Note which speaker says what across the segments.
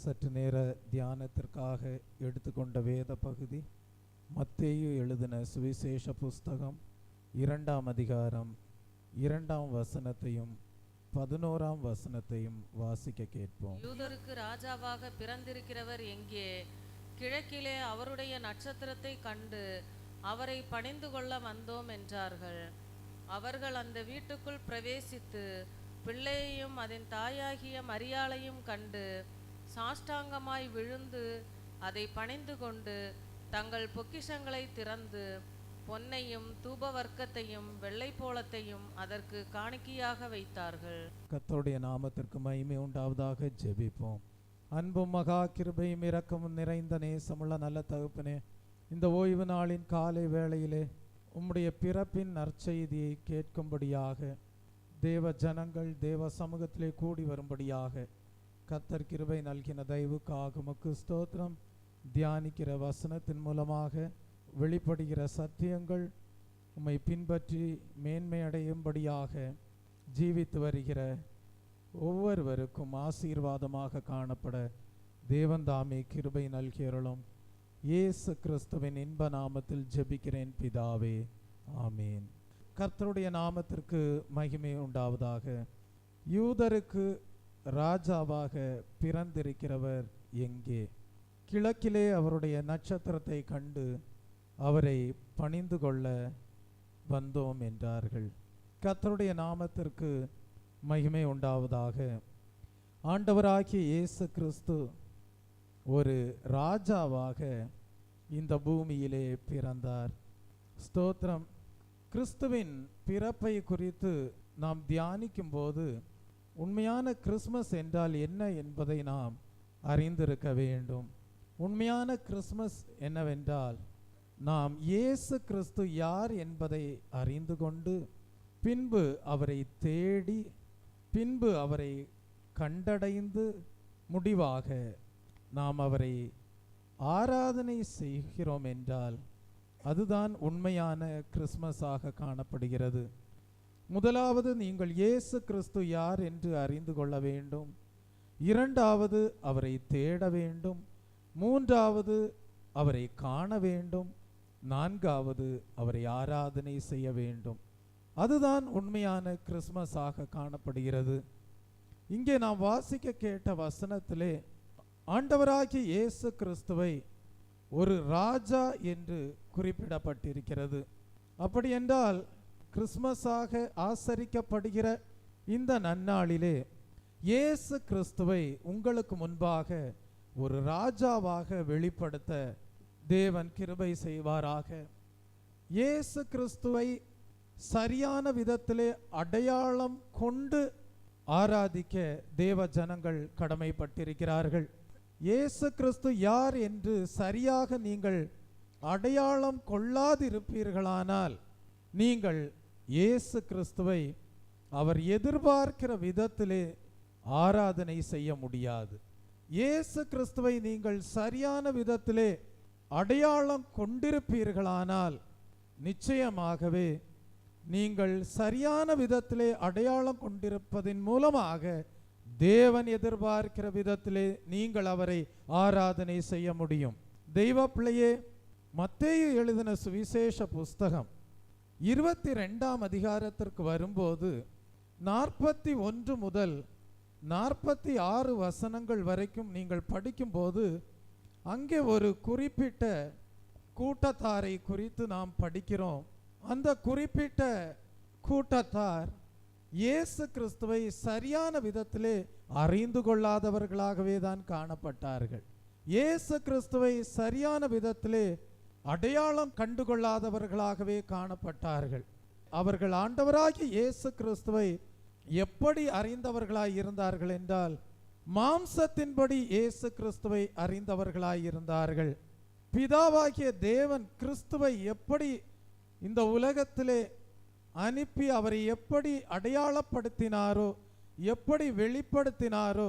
Speaker 1: சற்று நேர தியானத்திற்காக எடுத்துக்கொண்ட வேத பகுதி மத்தேயு எழுதின சுவிசேஷ புஸ்தகம் 2ஆம் அதிகாரம் 2ஆம் வசனத்தையும் 11ஆம் வசனத்தையும் வாசிக்க கேட்போம்.
Speaker 2: யூதருக்கு ராஜாவாக பிறந்திருக்கிறவர் எங்கே? கிழக்கிலே அவருடைய நட்சத்திரத்தை கண்டு அவரை பணிந்து கொள்ள வந்தோம் என்றார்கள். அவர்கள் அந்த வீட்டுக்குள் பிரவேசித்து பிள்ளையையும் அதன் தாயாகிய மரியாளையும் கண்டு சாஷ்டாங்கமாய் விழுந்து அதை பணிந்து கொண்டு தங்கள் பொக்கிஷங்களை திறந்து பொன்னையும் தூபவர்க்கத்தையும் வெள்ளைப்போளத்தையும் அதற்கு காணிக்கையாக வைத்தார்கள்.
Speaker 1: கர்த்தருடைய நாமத்திற்கு மகிமை உண்டாவதாக. ஜெபிப்போம். அன்பும் மகா கிருபையும் இரக்கமும் நிறைந்த நேசமுள்ள நல்ல தகப்பனே, இந்த ஓய்வு நாளின் காலை வேளையிலே உம்முடைய பிறப்பின் நற்செய்தியை கேட்கும்படியாக தேவ ஜனங்கள் தேவ சமூகத்திலே கூடி வரும்படியாக கர்த்தர் கிருபை நல்கின தயவுக்காக உமக்கு ஸ்தோத்திரம். தியானிக்கிற வசனத்தின் மூலமாக வெளிப்படுகிற சத்தியங்கள் உம்மை பின்பற்றி மேன்மை அடையும்படியாக ஜீவித்து வருகிற ஒவ்வொருவருக்கும் ஆசீர்வாதமாக காணப்பட தேவன்தாமே கிருபை நல்கியருளும். இயேசு கிறிஸ்துவின் இன்ப நாமத்தில் ஜெபிக்கிறேன் பிதாவே, ஆமீன். கர்த்தருடைய நாமத்திற்கு மகிமை உண்டாவதாக. யூதருக்கு ராஜாவாக பிறந்திருக்கிறவர் எங்கே? கிழக்கிலே அவருடைய நட்சத்திரத்தை கண்டு அவரை பணிந்து கொள்ள வந்தோம் என்றார்கள். கர்த்தருடைய நாமத்திற்கு மகிமை உண்டாவதாக. ஆண்டவராகிய இயேசு கிறிஸ்து ஒரு ராஜாவாக இந்த பூமியிலே பிறந்தார். ஸ்தோத்திரம். கிறிஸ்துவின் பிறப்பை குறித்து நாம் தியானிக்கும் போது உண்மையான கிறிஸ்மஸ் என்றால் என்ன என்பதை நாம் அறிந்திருக்க வேண்டும். உண்மையான கிறிஸ்மஸ் என்னவென்றால் நாம் இயேசு கிறிஸ்து யார் என்பதை அறிந்து கொண்டு பின்பு அவரை தேடி பின்பு அவரை கண்டடைந்து முடிவாக நாம் அவரை ஆராதனை செய்கிறோம் என்றால் அதுதான் உண்மையான கிறிஸ்மஸாக காணப்படுகிறது. முதலாவது நீங்கள் இயேசு கிறிஸ்து யார் என்று அறிந்து கொள்ள வேண்டும். இரண்டாவது அவரை தேட வேண்டும். மூன்றாவது அவரை காண வேண்டும். நான்காவது அவரை ஆராதனை செய்ய வேண்டும். அதுதான் உண்மையான கிறிஸ்மஸாக காணப்படுகிறது. இங்கே நாம் வாசிக்க கேட்ட வசனத்திலே ஆண்டவராகிய இயேசு கிறிஸ்துவை ஒரு ராஜா என்று குறிப்பிடப்பட்டிருக்கிறது. அப்படி என்றால் கிறிஸ்மஸாக ஆசரிக்கப்படுகிற இந்த நன்னாளிலே இயேசு கிறிஸ்துவை உங்களுக்கு முன்பாக ஒரு ராஜாவாக வெளிப்படுத்த தேவன் கிருபை செய்வாராக. இயேசு கிறிஸ்துவை சரியான விதத்திலே அடையாளம் கொண்டு ஆராதிக்க தேவ ஜனங்கள் கடமைப்பட்டிருக்கிறார்கள். இயேசு கிறிஸ்து யார் என்று சரியாக நீங்கள் அடையாளம் கொள்ளாதிருப்பீர்களானால் நீங்கள் இயேசு கிறிஸ்துவை அவர் எதிர்பார்க்கிற விதத்திலே ஆராதனை செய்ய முடியாது. இயேசு கிறிஸ்துவை நீங்கள் சரியான விதத்திலே அடையாளம் கொண்டிருப்பீர்களானால் நிச்சயமாகவே நீங்கள் சரியான விதத்திலே அடையாளம் கொண்டிருப்பதின் மூலமாக தேவன் எதிர்பார்க்கிற விதத்திலே நீங்கள் அவரை ஆராதனை செய்ய முடியும். தெய்வ பிள்ளையே, மத்தேயு எழுதின சுவிசேஷ புஸ்தகம் 22ஆம் அதிகாரத்திற்கு வரும்போது 41 முதல் 46 வசனங்கள் வரைக்கும் நீங்கள் படிக்கும்போது அங்கே ஒரு குறிப்பிட்ட கூட்டத்தாரை குறித்து நாம் படிக்கிறோம். அந்த குறிப்பிட்ட கூட்டத்தார் இயேசு கிறிஸ்துவை சரியான விதத்திலே அறிந்து கொள்ளாதவர்களாகவே தான் காணப்பட்டார்கள். இயேசு கிறிஸ்துவை சரியான விதத்திலே அடையாளம் கண்டுகொள்ளாதவர்களாகவே காணப்பட்டார்கள். அவர்கள் ஆண்டவராகிய இயேசு கிறிஸ்துவை எப்படி அறிந்தவர்களாய் இருந்தார்கள் என்றால் மாம்சத்தின்படி இயேசு கிறிஸ்துவை அறிந்தவர்களாய் இருந்தார்கள். பிதாவாகிய தேவன் கிறிஸ்துவை எப்படி இந்த உலகத்திலே அனுப்பி அவரை எப்படி அடையாளப்படுத்தினாரோ எப்படி வெளிப்படுத்தினாரோ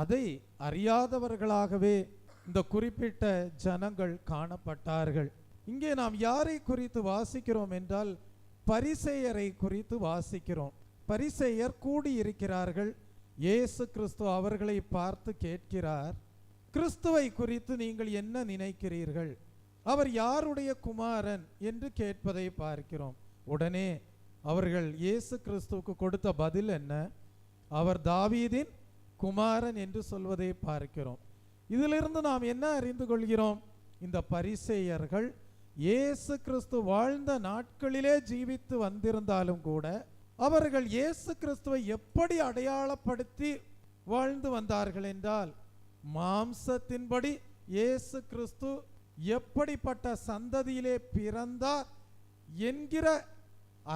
Speaker 1: அதை அறியாதவர்களாகவே இந்த குறிப்பிட்ட ஜனங்கள் காணப்பட்டார்கள். இங்கே நாம் யாரை குறித்து வாசிக்கிறோம் என்றால் பரிசேயரை குறித்து வாசிக்கிறோம். பரிசேயர் கூடியிருக்கிறார்கள். இயேசு கிறிஸ்து அவர்களை பார்த்து கேட்கிறார், கிறிஸ்துவை குறித்து நீங்கள் என்ன நினைக்கிறீர்கள்? அவர் யாருடைய குமாரன் என்று கேட்பதை பார்க்கிறோம். உடனே அவர்கள் இயேசு கிறிஸ்துவுக்கு கொடுத்த பதில் என்ன? அவர் தாவீதின் குமாரன் என்று சொல்வதை பார்க்கிறோம். இதிலிருந்து நாம் என்ன அறிந்து கொள்கிறோம்? இந்த பரிசேயர்கள் இயேசு கிறிஸ்து வாழ்ந்த நாட்களிலே ஜீவித்து வந்திருந்தாலும் கூட அவர்கள் இயேசு கிறிஸ்துவை எப்படி அடையாளப்படுத்தி வாழ்ந்து வந்தார்கள் என்றால், மாம்சத்தின்படி இயேசு கிறிஸ்து எப்படிப்பட்ட சந்ததியிலே பிறந்தார் என்கிற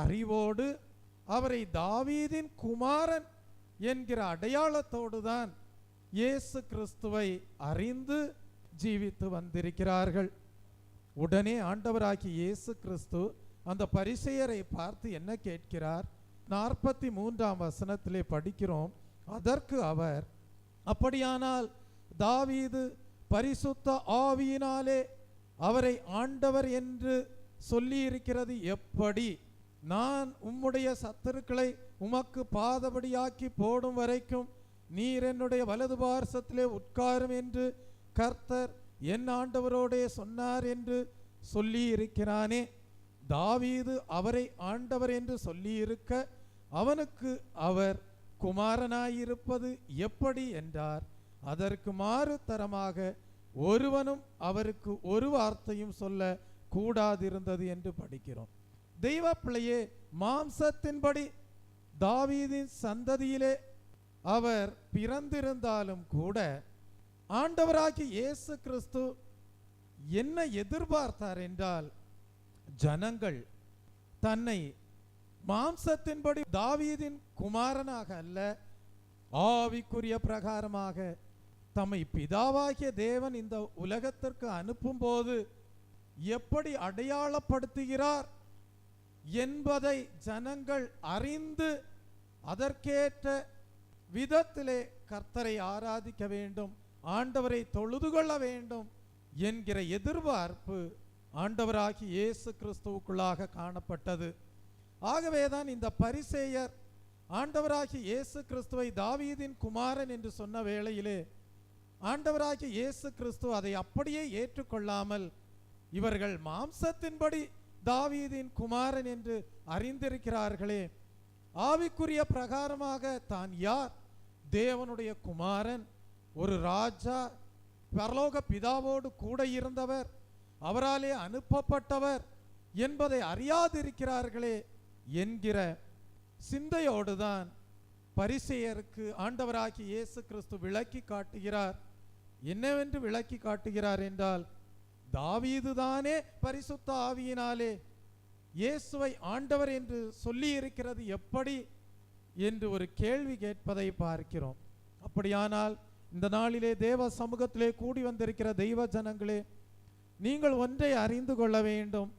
Speaker 1: அறிவோடு அவரை தாவீதின் குமாரன் என்கிற அடையாளத்தோடு தான் இயேசு கிறிஸ்துவை அறிந்து ஜீவித்து வந்திருக்கிறார்கள். உடனே ஆண்டவராகிய இயேசு கிறிஸ்து அந்த பரிசேயரை பார்த்து என்ன கேட்கிறார்? 43ஆம் வசனத்திலே படிக்கிறோம். அதற்கு அவர், அப்படியானால் தாவீது பரிசுத்த ஆவியினாலே அவரை ஆண்டவர் என்று சொல்லி இருக்கிறது எப்படி? நான் உம்முடைய சத்துருக்களை உமக்கு பாதபடியாக்கி போடும் வரைக்கும் நீர் என்னுடைய வலது பார்சத்திலே உட்காரும் என்று கர்த்தர் என் ஆண்டவரோடே சொன்னார் என்று சொல்லி இருக்கிறானே. தாவீது அவரை ஆண்டவர் என்று சொல்லி இருக்க அவனுக்கு அவர் குமாரனாயிருப்பது எப்படி என்றார். அதற்கு மாறு தரமாக ஒருவனும் அவருக்கு ஒரு வார்த்தையும் சொல்ல கூடாதிருந்தது என்று படிக்கிறோம். தெய்வ பிள்ளையே, மாம்சத்தின்படி தாவீதின் சந்ததியிலே அவர் பிறந்திருந்தாலும் கூட ஆண்டவராகிய இயேசு கிறிஸ்து என்ன எதிர்பார்த்தார் என்றால், ஜனங்கள் தன்னை மாம்சத்தின்படி தாவீதின் குமாரனாக அல்ல, ஆவிக்குரிய பிரகாரமாக தம்மை பிதாவாகிய தேவன் இந்த உலகத்திற்கு அனுப்பும் போது எப்படி அடையாளப்படுத்துகிறார் என்பதை ஜனங்கள் அறிந்து அதற்கேற்ற விதத்திலே கர்த்தரை ஆராதிக்க வேண்டும், ஆண்டவரை தொழுது கொள்ள வேண்டும் என்கிற எதிர்பார்ப்பு ஆண்டவராகி இயேசு கிறிஸ்துவுக்குள்ளாக காணப்பட்டது. ஆகவேதான் இந்த பரிசேயர் ஆண்டவராகி இயேசு கிறிஸ்துவை தாவீதின் குமாரன் என்று சொன்ன வேளையிலே ஆண்டவராகி இயேசு கிறிஸ்து அதை அப்படியே ஏற்றுக்கொள்ளாமல், இவர்கள் மாம்சத்தின்படி தாவீதின் குமாரன் என்று அறிந்திருக்கிறார்களே, ஆவிக்குரிய பிரகாரமாக தான் யார்? தேவனுடைய குமாரன், ஒரு ராஜா, பரலோக பிதாவோடு கூட இருந்தவர், அவராலே அனுப்பப்பட்டவர் என்பதை அறியாதிருக்கிறார்களே என்கிற சிந்தையோடுதான் பரிசேயருக்கு ஆண்டவராகிய இயேசு கிறிஸ்து விளக்கி காட்டுகிறார். என்னவென்று விளக்கி காட்டுகிறார் என்றால், தாவீதுதானே பரிசுத்த ஆவியினாலே இயேசுவை ஆண்டவர் என்று சொல்லி இருக்கிறது எப்படி என்று ஒரு கேள்வி கேட்பதை பார்க்கிறோம். அப்படியானால் இந்த நாளிலே தேவ சமூகத்திலே கூடி வந்திருக்கிற தெய்வ ஜனங்களே, நீங்கள் ஒன்றை அறிந்து கொள்ள வேண்டும்.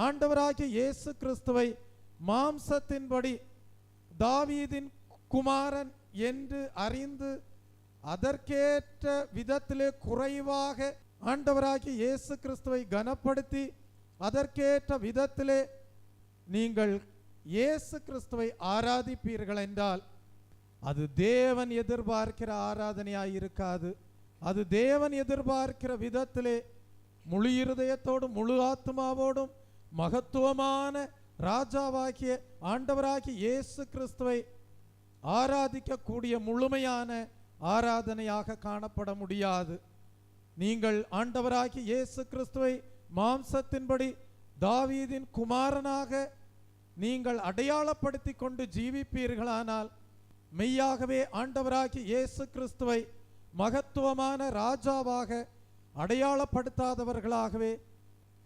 Speaker 1: ஆண்டவராகிய இயேசு கிறிஸ்துவை மாம்சத்தின்படி தாவீதின் குமாரன் என்று அறிந்து அதற்கேற்ற விதத்திலே குறைவாக ஆண்டவராகிய இயேசு கிறிஸ்துவை கனப்படுத்தி அதற்கேற்ற விதத்திலே நீங்கள் இயேசு கிறிஸ்துவை ஆராதிப்பீர்கள் என்றால் அது தேவன் எதிர்பார்க்கிற ஆராதனையாய் இருக்காது. அது தேவன் எதிர்பார்க்கிற விதத்திலே முழு இருதயத்தோடும் முழு ஆத்மாவோடும் மகத்துவமான ராஜாவாகிய ஆண்டவராகிய இயேசு கிறிஸ்துவை ஆராதிக்கக்கூடிய முழுமையான ஆராதனையாக காணப்பட முடியாது. நீங்கள் ஆண்டவராகிய இயேசு கிறிஸ்துவை மாம்சத்தின்படி தாவீதின் குமாரனாக நீங்கள் அடையாளப்படுத்தி கொண்டு ஜீவிப்பீர்களானால் மெய்யாகவே ஆண்டவராகிய இயேசு கிறிஸ்துவை மகத்துவமான ராஜாவாக அடையாளப்படுத்தாதவர்களாகவே,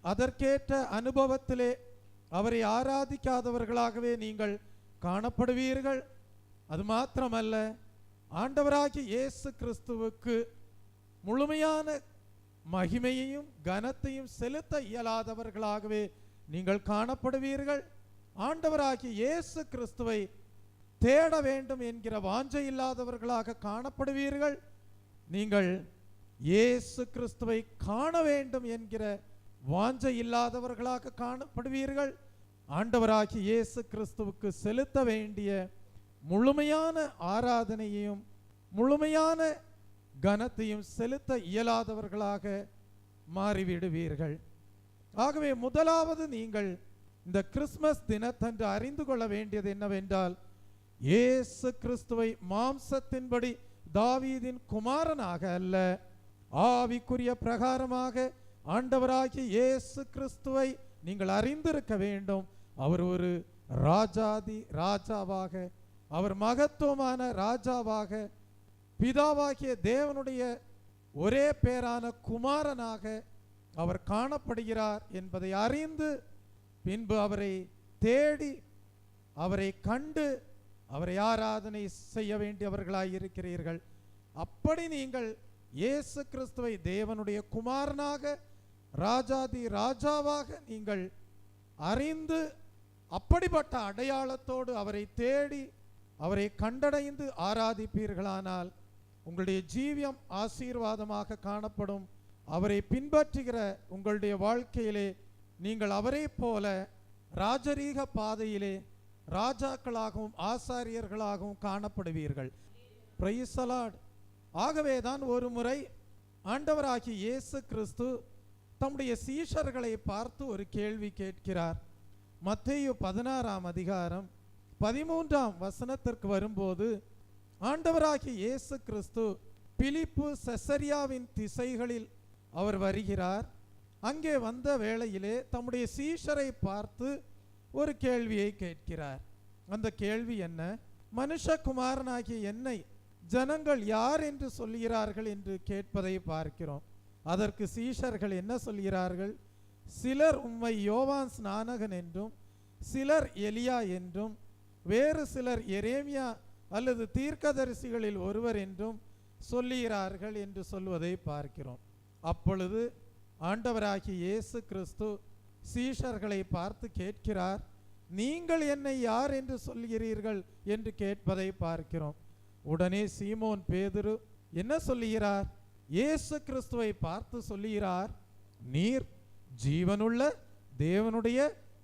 Speaker 1: அதற்கேற்ற அனுபவத்திலே அவரை ஆராதிக்காதவர்களாகவே நீங்கள் காணப்படுவீர்கள். அது மாத்திரமல்ல, ஆண்டவராகிய இயேசு கிறிஸ்துவுக்கு முழுமையான மகிமையையும் கனத்தையும் செலுத்த இயலாதவர்களாகவே நீங்கள் காணப்படுவீர்கள். ஆண்டவராகிய இயேசு கிறிஸ்துவை தேட வேண்டும் என்கிற வாஞ்சை இல்லாதவர்களாக காணப்படுவீர்கள். நீங்கள் இயேசு கிறிஸ்துவை காண வேண்டும் என்கிற வாஞ்சை இல்லாதவர்களாக காணப்படுவீர்கள். ஆண்டவராகிய இயேசு கிறிஸ்துவுக்கு செலுத்த வேண்டிய முழுமையான ஆராதனையையும் முழுமையான கனத்தையும் செலுத்த இயலாதவர்களாக மாறிவிடுவீர்கள். ஆகவே முதலாவது நீங்கள் இந்த கிறிஸ்மஸ் தினத்தன்று அறிந்து கொள்ள வேண்டியது என்னவென்றால், இயேசு கிறிஸ்துவை மாம்சத்தின்படி தாவீதின் குமாரனாக அல்ல, ஆவிக்குரிய பிரகாரமாக ஆண்டவராகிய இயேசு கிறிஸ்துவை நீங்கள் அறிந்திருக்க வேண்டும். அவர் ஒரு ராஜாதி ராஜாவாக, அவர் மகத்துவமான ராஜாவாக, பிதாவாகிய தேவனுடைய ஒரே பேரான குமாரனாக அவர் காணப்படுகிறார் என்பதை அறிந்து பின்பு அவரை தேடி அவரை கண்டு அவரை ஆராதனை செய்ய வேண்டியவர்களாய் இருக்கிறீர்கள். அப்படி நீங்கள் இயேசு கிறிஸ்துவை தேவனுடைய குமாரனாக, ராஜாதி ராஜாவாக நீங்கள் அறிந்து அப்படிப்பட்ட அடையாளத்தோடு அவரை தேடி அவரை கண்டடைந்து ஆராதிப்பீர்களானால் உங்களுடைய ஜீவியம் ஆசீர்வாதமாக காணப்படும். அவரை பின்பற்றுகிற உங்களுடைய வாழ்க்கையிலே நீங்கள் அவரை போல ராஜரீக பாதையிலே ராஜாக்களாகவும் ஆசாரியர்களாகவும் காணப்படுவீர்கள். Price the Lord. ஆகவேதான் ஒரு முறை ஆண்டவராகிய இயேசு கிறிஸ்து தம்முடைய சீஷர்களை பார்த்து ஒரு கேள்வி கேட்கிறார். மத்தேயு 16ஆம் அதிகாரம் 13ஆம் வசனத்திற்கு வரும்போது, ஆண்டவராகிய இயேசு கிறிஸ்து பிலிப்பு செசரியாவின் திசைகளில் அவர் வருகிறார். அங்கே வந்த வேளையிலே தம்முடைய சீஷரை பார்த்து ஒரு கேள்வியை கேட்கிறார். அந்த கேள்வி என்ன? மனுஷகுமாரனாகிய என்னை ஜனங்கள் யார் என்று சொல்கிறார்கள் என்று கேட்பதை பார்க்கிறோம். அதற்கு சீஷர்கள் என்ன சொல்கிறார்கள்? சிலர் உம்மை யோவான் ஸ்நானகன் என்றும், சிலர் எலியா என்றும், வேறு சிலர் எரேமியா அல்லது தீர்க்கதரிசிகளில் ஒருவர் என்றும் சொல்லுகிறார்கள் என்று சொல்வதை பார்க்கிறோம். அப்பொழுது ஆண்டவராகிய இயேசு கிறிஸ்து சீஷர்களை பார்த்து கேட்கிறார், நீங்கள் என்னை யார் என்று சொல்கிறீர்கள் என்று கேட்பதை பார்க்கிறோம். உடனே சீமோன் பேதுரு என்ன சொல்லுகிறார்? இயேசு கிறிஸ்துவை பார்த்து சொல்லுகிறார், நீர் ஜீவனுள்ள தேவனுடைய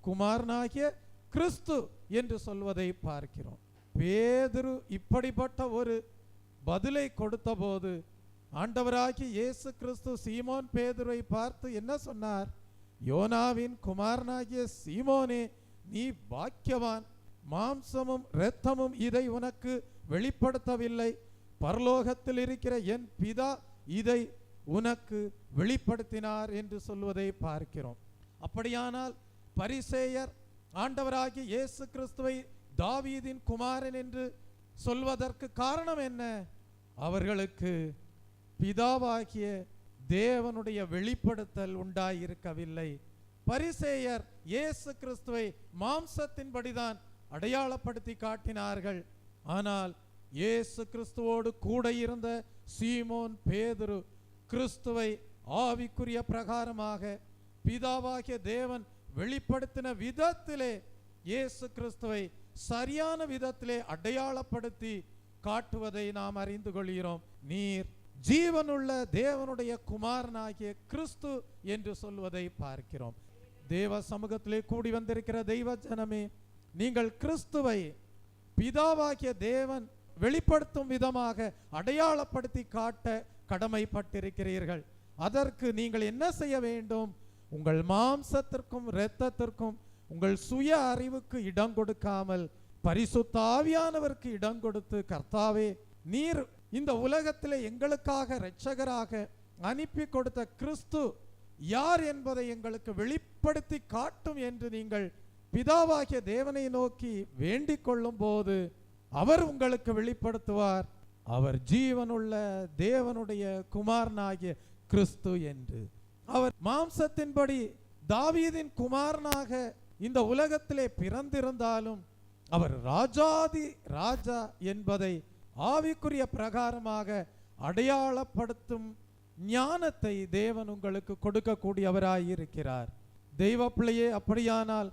Speaker 1: குமாரனாகிய கிறிஸ்து என்று சொல்வதை பார்க்கிறோம். பேதுரு இப்படிப்பட்ட ஒரு பதிலை கொடுத்த போது ஆண்டவராகிய இயேசு கிறிஸ்து சீமோன் பேதுருவை பார்த்து என்ன சொன்னார்? யோனாவின் குமாரனாகிய சீமோனே, நீ பாக்கியவான், மாம்சமும் இரத்தமும் இதை உனக்கு வெளிப்படுத்தவில்லை, பரலோகத்தில் இருக்கிற என் பிதா இதை உனக்கு வெளிப்படுத்தினார் என்று சொல்வதை பார்க்கிறோம். அப்படியானால் பரிசேயர் ஆண்டவராகிய இயேசு கிறிஸ்துவை தாவீதின் குமாரன் என்று சொல்வதற்கு காரணம் என்ன? அவர்களுக்கு பிதாவாகிய தேவனுடைய வெளிப்படுத்தல் உண்டாயிருக்கவில்லை. பரிசேயர் இயேசு கிறிஸ்துவை மாம்சத்தின்படிதான் அடையாளப்படுத்தி காட்டினார்கள். ஆனால் இயேசு கிறிஸ்துவோடு கூட இருந்த சீமோன் பேதுரு கிறிஸ்துவை ஆவிக்குரிய பிரகாரமாக பிதாவாகிய தேவன் வெளிப்படுத்தின விதத்திலே இயேசு கிறிஸ்துவை சரியான விதத்திலே அடையாளப்படுத்தி காட்டுவதை நாம் அறிந்து கொள்கிறோம். நீர் ஜீவனுள்ள தேவனுடைய குமாரனாகிய கிறிஸ்து என்று சொல்வதை பார்க்கிறோம். தேவ சமூகத்திலே கூடி வந்திருக்கிற தெய்வ ஜனமே, நீங்கள் கிறிஸ்துவை பிதாவாகிய தேவன் வெளிப்படுத்தும் விதமாக அடையாளப்படுத்தி காட்ட கடமைப்பட்டிருக்கிறீர்கள். அதற்கு நீங்கள் என்ன செய்ய வேண்டும்? உங்கள் மாம்சத்திற்கும் இரத்தத்திற்கும் உங்கள் சுய அறிவுக்கு இடம் கொடுக்காமல் பரிசுத்த ஆவியானவருக்கு இடம் கொடுத்து, கர்த்தாவே, நீர் இந்த உலகத்திலே எங்களுக்காக இரட்சகராக அனுப்பி கொடுத்த கிறிஸ்து யார் என்பதை எங்களுக்கு வெளிப்படுத்தி காட்டும் என்று நீங்கள் பிதாவாகிய தேவனை நோக்கி வேண்டிக் கொள்ளும் போது அவர் உங்களுக்கு வெளிப்படுத்துவார், அவர் ஜீவனுள்ள தேவனுடைய குமாரனாகிய கிறிஸ்து என்று. அவர் மாம்சத்தின்படி தாவீதின் குமாரனாக இந்த உலகத்திலே பிறந்திருந்தாலும் அவர் ராஜாதி ராஜா என்பதை ஆவிக்குரிய பிரகாரமாக அடையாளப்படுத்தும் ஞானத்தை தேவன் உங்களுக்கு கொடுக்கக்கூடியவராயிருக்கிறார். தெய்வ பிள்ளையே, அப்படியானால்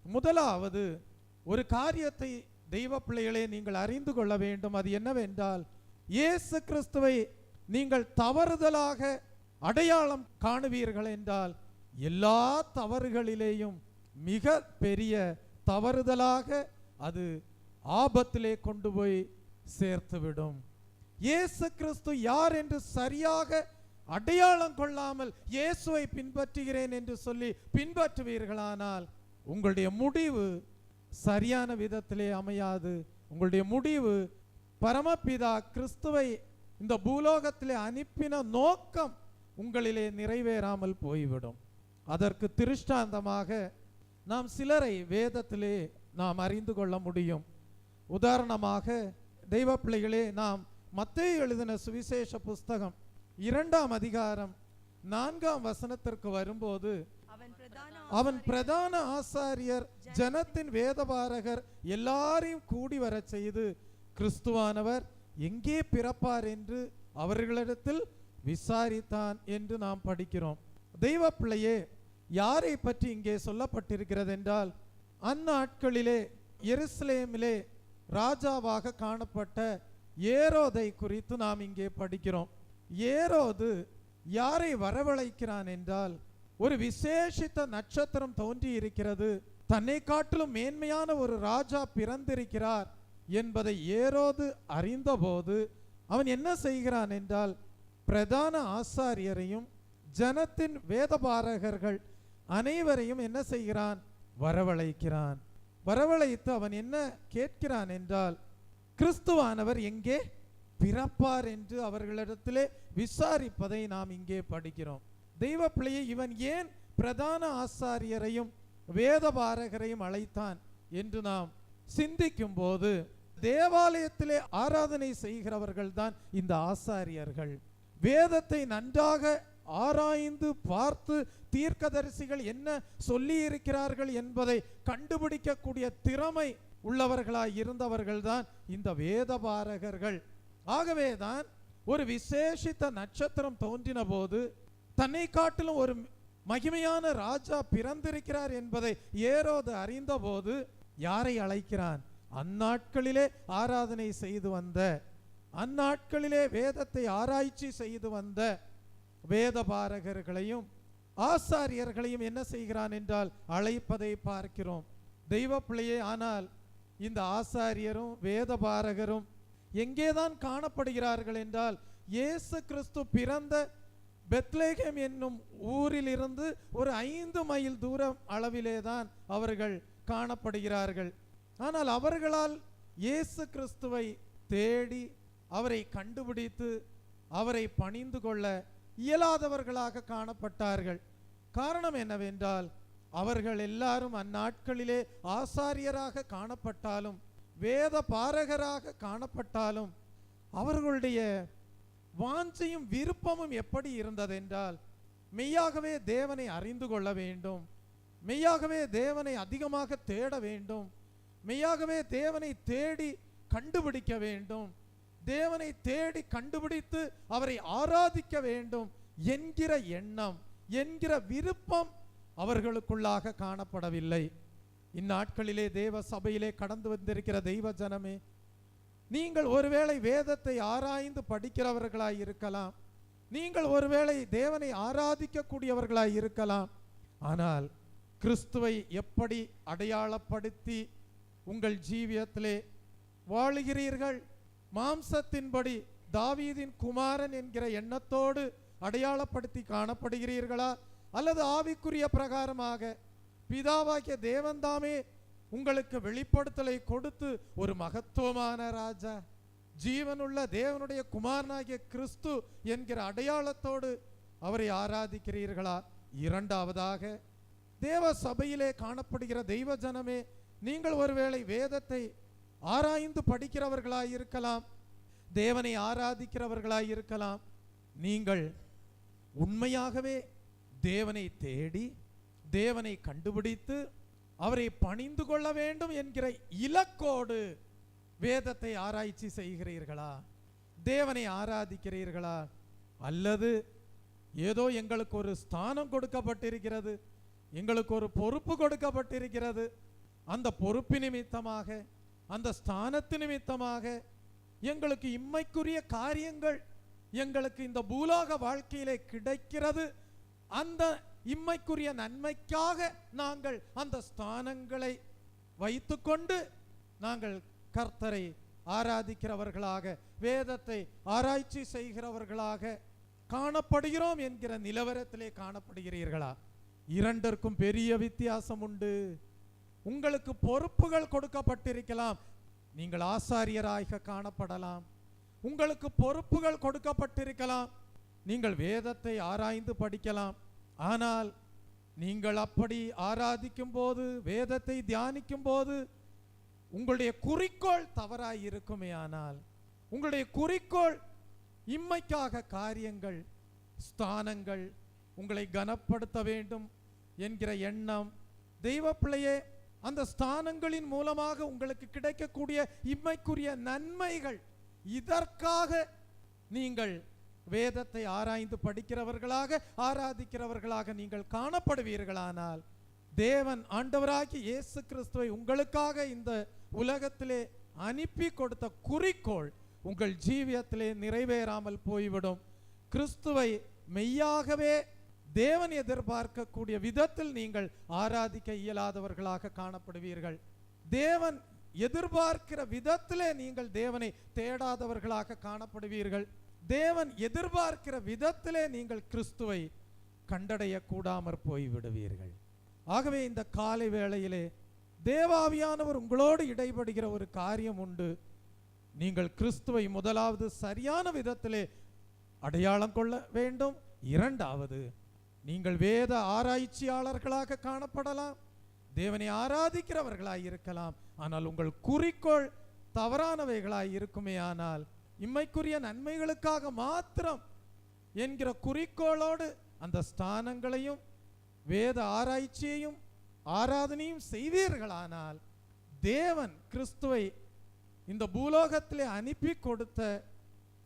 Speaker 1: முதலாவது ஒரு காரியத்தை தெய்வ பிள்ளைகளே நீங்கள் அறிந்து கொள்ள வேண்டும். அது என்னவென்றால், இயேசு கிறிஸ்துவை நீங்கள் தவறுதலாக அடையாளம் காணுவீர்கள் என்றால் எல்லா தவறுகளிலேயும் மிக பெரிய தவறுதலாக அது ஆபத்திலே கொண்டு போய் சேர்த்துவிடும். இயேசு கிறிஸ்து யார் என்று சரியாக அடையாளம் கொள்ளாமல் இயேசுவை பின்பற்றுகிறேன் என்று சொல்லி பின்பற்றுவீர்களானால் உங்களுடைய முடிவு சரியான விதத்திலே அமையாது. உங்களுடைய முடிவு பரமபிதா கிறிஸ்துவை இந்த பூலோகத்திலே அனுப்பின நோக்கம் உங்களிலே நிறைவேறாமல் போய்விடும். அதற்கு திருஷ்டாந்தமாக நாம் சிலரை வேதத்திலே நாம் அறிந்து கொள்ள முடியும். உதாரணமாக தெய்வ பிள்ளைகளே, நாம் மத்தேயு எழுதின சுவிசேஷ புஸ்தகம் 2ஆம் அதிகாரம் 4ஆம் வசனத்திற்கு வரும்போது, அவன் பிரதான ஆசாரியர் ஜனத்தின் வேதபாரகர் எல்லாரையும் கூடி வர செய்து கிறிஸ்துவானவர் எங்கே பிறப்பார் என்று அவர்களிடத்தில் விசாரித்தான் என்று நாம் படிக்கிறோம். தெய்வ பிள்ளையே, யாரை பற்றி இங்கே சொல்லப்பட்டிருக்கிறது என்றால், அந்நாட்களிலே எருசலேமிலே ராஜாவாக காணப்பட்ட ஏரோதை குறித்து நாம் இங்கே படிக்கிறோம். ஏரோது யாரை வரவழைக்கிறான் என்றால், ஒரு விசேஷித்த நட்சத்திரம் தோன்றி இருக்கிறது, தன்னை காட்டிலும் மேன்மையான ஒரு ராஜா பிறந்திருக்கிறார் என்பதை ஏரோது அறிந்தபோது அவன் என்ன செய்கிறான் என்றால், பிரதான ஆசாரியரையும் ஜனத்தின் வேதபாரகர்கள் அனைவரையும் என்ன செய்கிறான்? வரவழைக்கிறான். வரவழைத்து அவன் என்ன கேட்கிறான் என்றால், கிறிஸ்துவானவர் எங்கே பிறப்பார் என்று அவர்களிடத்திலே விசாரிப்பதை நாம் இங்கே படிக்கிறோம். தெய்வ பிள்ளையை, இவன் ஏன் பிரதான ஆசாரியரையும் வேதபாரகரையும் அழைத்தான் என்று நாம் சிந்திக்கும் போது, தேவாலயத்திலே ஆராதனை செய்கிறவர்கள் தான் இந்த ஆசாரியர்கள். வேதத்தை நன்றாக ஆராய்ந்து பார்த்து தீர்க்கதரிசிகள் என்ன சொல்லி இருக்கிறார்கள் என்பதை கண்டுபிடிக்கக்கூடிய திறமை உள்ளவர்களாய் இருந்தவர்கள் தான் இந்த வேதபாரகர்கள். ஆகவேதான் ஒரு விசேஷித்த நட்சத்திரம் தோன்றின போது தன்னை காட்டிலும் ஒரு மகிமையான ராஜா பிறந்திருக்கிறார் என்பதை ஏரோது அறிந்த போது யாரை அழைக்கிறான்? அந்நாட்களிலே ஆராதனை செய்து வந்த, அந்நாட்களிலே வேதத்தை ஆராய்ச்சி செய்து வந்த வேதபாரகர்களையும் ஆசாரியர்களையும் என்ன செய்கிறான் என்றால் அழைப்பதை பார்க்கிறோம். தெய்வ பிள்ளையே, ஆனால் இந்த ஆசாரியரும் வேதபாரகரும் எங்கேதான் காணப்படுகிறார்கள் என்றால், இயேசு கிறிஸ்து பிறந்த பெத்லேகேம் என்னும் ஊரிலிருந்து ஒரு 5 மைல் தூரம் அளவிலே தான் அவர்கள் காணப்படுகிறார்கள். ஆனால் அவர்களால் இயேசு கிறிஸ்துவை தேடி அவரை கண்டுபிடித்து அவரை பணிந்து கொள்ள இயலாதவர்களாக காணப்பட்டார்கள். காரணம் என்னவென்றால், அவர்கள் எல்லாரும் அந்நாட்களிலே ஆசாரியராக காணப்பட்டாலும் வேத பாரகராக காணப்பட்டாலும் அவர்களுடைய வாஞ்சையும் விருப்பமும் எப்படி இருந்ததென்றால், மெய்யாகவே தேவனை அறிந்து கொள்ள வேண்டும், மெய்யாகவே தேவனை அதிகமாக தேட வேண்டும், மெய்யாகவே தேவனை தேடி கண்டுபிடிக்க வேண்டும், தேவனை தேடி கண்டுபிடித்து அவரை ஆராதிக்க வேண்டும் என்கிற எண்ணம், என்கிற விருப்பம் அவர்களுக்குள்ளாக காணப்படவில்லை. இந்நாட்களிலே தேவ சபையிலே கடந்து வந்திருக்கிற தெய்வ ஜனமே, நீங்கள் ஒருவேளை வேதத்தை ஆராய்ந்து படிக்கிறவர்களாய் இருக்கலாம், நீங்கள் ஒருவேளை தேவனை ஆராதிக்க கூடியவர்களாய் இருக்கலாம். ஆனால் கிறிஸ்துவை எப்படி அடையாளப்படுத்தி உங்கள் ஜீவியத்திலே வாழுகிறீர்கள்? மாம்சத்தின்படி தாவீதின் குமாரன் என்கிற எண்ணத்தோடு அடையாளப்படுத்தி காணப்படுகிறீர்களா? அல்லது ஆவிக்குரிய பிரகாரமாக பிதாவாகிய தேவன்தாமே உங்களுக்கு வெளிப்படுத்தலை கொடுத்து ஒரு மகத்துவமான ராஜா, ஜீவனுள்ள தேவனுடைய குமாரனாகிய கிறிஸ்து என்கிற அடையாளத்தோடு அவரை ஆராதிக்கிறீர்களா? இரண்டாவதாக, தேவ சபையிலே காணப்படுகிற தெய்வ ஜனமே, நீங்கள் ஒருவேளை வேதத்தை ஆராய்ந்து படிக்கிறவர்களாய் இருக்கலாம், தேவனை ஆராதிக்கிறவர்களாய் இருக்கலாம். நீங்கள் உண்மையாகவே தேவனை தேடி தேவனை கண்டுபிடித்து அவரை பணிந்து கொள்ள வேண்டும் என்கிற இலக்கோடு வேதத்தை ஆராய்ச்சி செய்கிறீர்களா? தேவனை ஆராதிக்கிறீர்களா? அல்லது ஏதோ எங்களுக்கு ஒரு ஸ்தானம் கொடுக்கப்பட்டிருக்கிறது, எங்களுக்கு ஒரு பொறுப்பு கொடுக்கப்பட்டிருக்கிறது, அந்த பொறுப்பு நிமித்தமாக, அந்த ஸ்தானத்து நிமித்தமாக எங்களுக்கு இம்மைக்குரிய காரியங்கள் எங்களுக்கு இந்த பூலோக வாழ்க்கையிலே கிடைக்கிறது, அந்த இம்மைக்குரிய நன்மைக்காக நாங்கள் அந்த ஸ்தானங்களை வைத்துக்கொண்டு நாங்கள் கர்த்தரை ஆராதிக்கிறவர்களாக வேதத்தை ஆராய்ச்சி செய்கிறவர்களாக காணப்படுகிறோம் என்கிற நிலவரத்திலே காணப்படுகிறீர்களா? இரண்டிற்கும் பெரிய வித்தியாசம் உண்டு. உங்களுக்கு பொறுப்புகள் கொடுக்கப்பட்டிருக்கலாம், நீங்கள் ஆசாரியராக காணப்படலாம். உங்களுக்கு பொறுப்புகள் கொடுக்கப்பட்டிருக்கலாம், நீங்கள் வேதத்தை ஆராய்ந்து படிக்கலாம். ஆனால் நீங்கள் அப்படி ஆராதிக்கும் போது, வேதத்தை தியானிக்கும் போது உங்களுடைய குறிக்கோள் தவறாய் இருக்குமே ஆனால், உங்களுடைய குறிக்கோள் இம்மைக்காக காரியங்கள், ஸ்தானங்கள், உங்களை கனப்படுத்த வேண்டும் என்கிற எண்ணம், தெய்வ பிள்ளையே, அந்த ஸ்தானங்களின் மூலமாக உங்களுக்கு கிடைக்கக்கூடிய இம்மைக்குரிய நன்மைகள், இதற்காக நீங்கள் வேதத்தை ஆராய்ந்து படிக்கிறவர்களாக, ஆராதிக்கிறவர்களாக நீங்கள் காணப்படுவீர்களானால், தேவன் ஆண்டவராகி இயேசு கிறிஸ்துவை உங்களுக்காக இந்த உலகத்திலே அனுப்பி கொடுத்த குறிக்கோள் உங்கள் ஜீவியத்திலே நிறைவேறாமல் போய்விடும். கிறிஸ்துவை மெய்யாகவே தேவன் எதிர்பார்க்கக்கூடிய விதத்தில் நீங்கள் ஆராதிக்க இயலாதவர்களாக காணப்படுவீர்கள். தேவன் எதிர்பார்க்கிற விதத்திலே நீங்கள் தேவனை தேடாதவர்களாக காணப்படுவீர்கள். தேவன் எதிர்பார்க்கிற விதத்திலே நீங்கள் கிறிஸ்துவை கண்டடைய கூடாமற் போய்விடுவீர்கள். ஆகவே இந்த காலை வேளையிலே தேவாவியானவர் உங்களோடு இடைபடுகிற ஒரு காரியம் உண்டு. நீங்கள் கிறிஸ்துவை முதலாவது சரியான விதத்திலே அடையாளம் கொள்ள வேண்டும். இரண்டாவது, நீங்கள் வேத ஆராய்ச்சியாளர்களாக காணப்படலாம், தேவனை ஆராதிக்கிறவர்களாய் இருக்கலாம். ஆனால் உங்கள் குறிக்கோள் தவறானவைகளாய் இருக்குமே ஆனால், இம்மைக்குரிய நன்மைகளுக்காக மாத்திரம் என்கிற குறிக்கோளோடு அந்த ஸ்தானங்களையும் வேத ஆராய்ச்சியையும் ஆராதனையும் செய்வீர்களானால், தேவன் கிறிஸ்துவை இந்த பூலோகத்திலே அனுப்பி கொடுத்த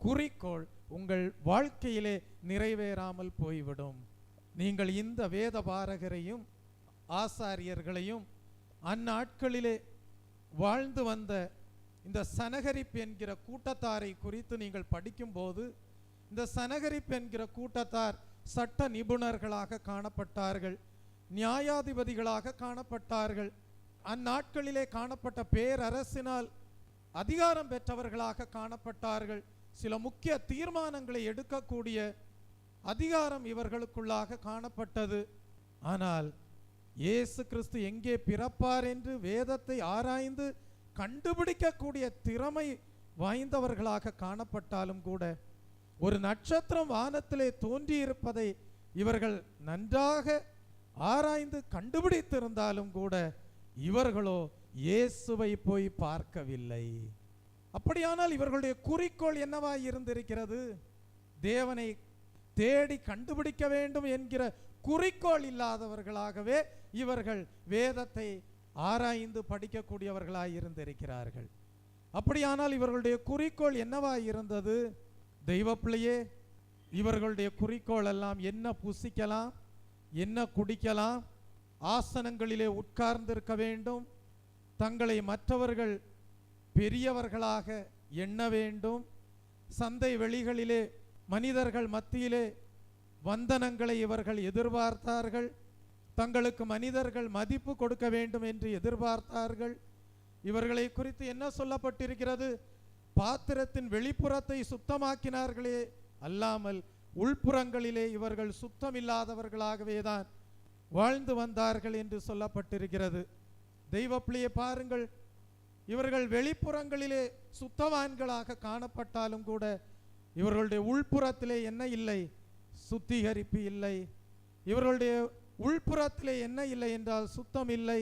Speaker 1: குறிக்கோள் உங்கள் வாழ்க்கையிலே நிறைவேறாமல் போய்விடும். நீங்கள் இந்த வேத பாரகரையும் ஆசாரியர்களையும் அந்நாட்களிலே வாழ்ந்து வந்த இந்த சனகரிப்பு என்கிற கூட்டத்தாரை குறித்து நீங்கள் படிக்கும்போது, இந்த சனகரிப்பு என்கிற கூட்டத்தார் சட்ட நிபுணர்களாக காணப்பட்டார்கள், நியாயாதிபதிகளாக காணப்பட்டார்கள். அந்நாட்களிலே காணப்பட்ட பேரரசினால் அதிகாரம் பெற்றவர்களாக காணப்பட்டார்கள். சில முக்கிய தீர்மானங்களை எடுக்கக்கூடிய அதிகாரம் இவர்களுக்குள்ளாக காணப்பட்டது. ஆனால் இயேசு கிறிஸ்து எங்கே பிறப்பார் என்று வேதத்தை ஆராய்ந்து கண்டுபிடிக்கக்கூடிய திறமை வாய்ந்தவர்களாக காணப்பட்டாலும் கூட, ஒரு நட்சத்திரம் வானத்திலே தோன்றியிருப்பதை இவர்கள் நன்றாக ஆராய்ந்து கண்டுபிடித்திருந்தாலும் கூட, இவர்களோ இயேசுவை போய் பார்க்கவில்லை. அப்படியானால் இவர்களுடைய குறிக்கோள் என்னவாய் இருந்திருக்கிறது? தேவனை தேடி கண்டுபிடிக்க வேண்டும் என்கிற குறிக்கோள் இல்லாதவர்களாகவே இவர்கள் வேதத்தை ஆராய்ந்து படிக்கக்கூடியவர்களாய் இருந்திருக்கிறார்கள். அப்படியானால் இவர்களுடைய குறிக்கோள் என்னவாய் இருந்தது? தெய்வ பிள்ளையே, இவர்களுடைய குறிக்கோள் எல்லாம் என்ன புசிக்கலாம், என்ன குடிக்கலாம், ஆசனங்களிலே உட்கார்ந்திருக்க வேண்டும், தங்களை மற்றவர்கள் பெரியவர்களாக எண்ண வேண்டும், சந்தை வெளிகளிலே மனிதர்கள் மத்தியிலே வந்தனங்களை இவர்கள் எதிர்பார்த்தார்கள், தங்களுக்கு மனிதர்கள் மதிப்பு கொடுக்க வேண்டும் என்று எதிர்பார்த்தார்கள். இவர்களை குறித்து என்ன சொல்லப்பட்டிருக்கிறது? பாத்திரத்தின் வெளிப்புறத்தை சுத்தமாக்கினார்களே அல்லாமல் உள்புறங்களிலே இவர்கள் சுத்தமில்லாதவர்களாகவே தான் வாழ்ந்து வந்தார்கள் என்று சொல்லப்பட்டிருக்கிறது. தெய்வ பிள்ளையை பாருங்கள், இவர்கள் வெளிப்புறங்களிலே சுத்தவான்களாக காணப்பட்டாலும் கூட இவர்களுடைய உள்புறத்திலே என்ன இல்லை? சுத்திகரிப்பு இல்லை. இவர்களுடைய உள்புறத்திலே என்ன இல்லை என்றால் சுத்தம் இல்லை.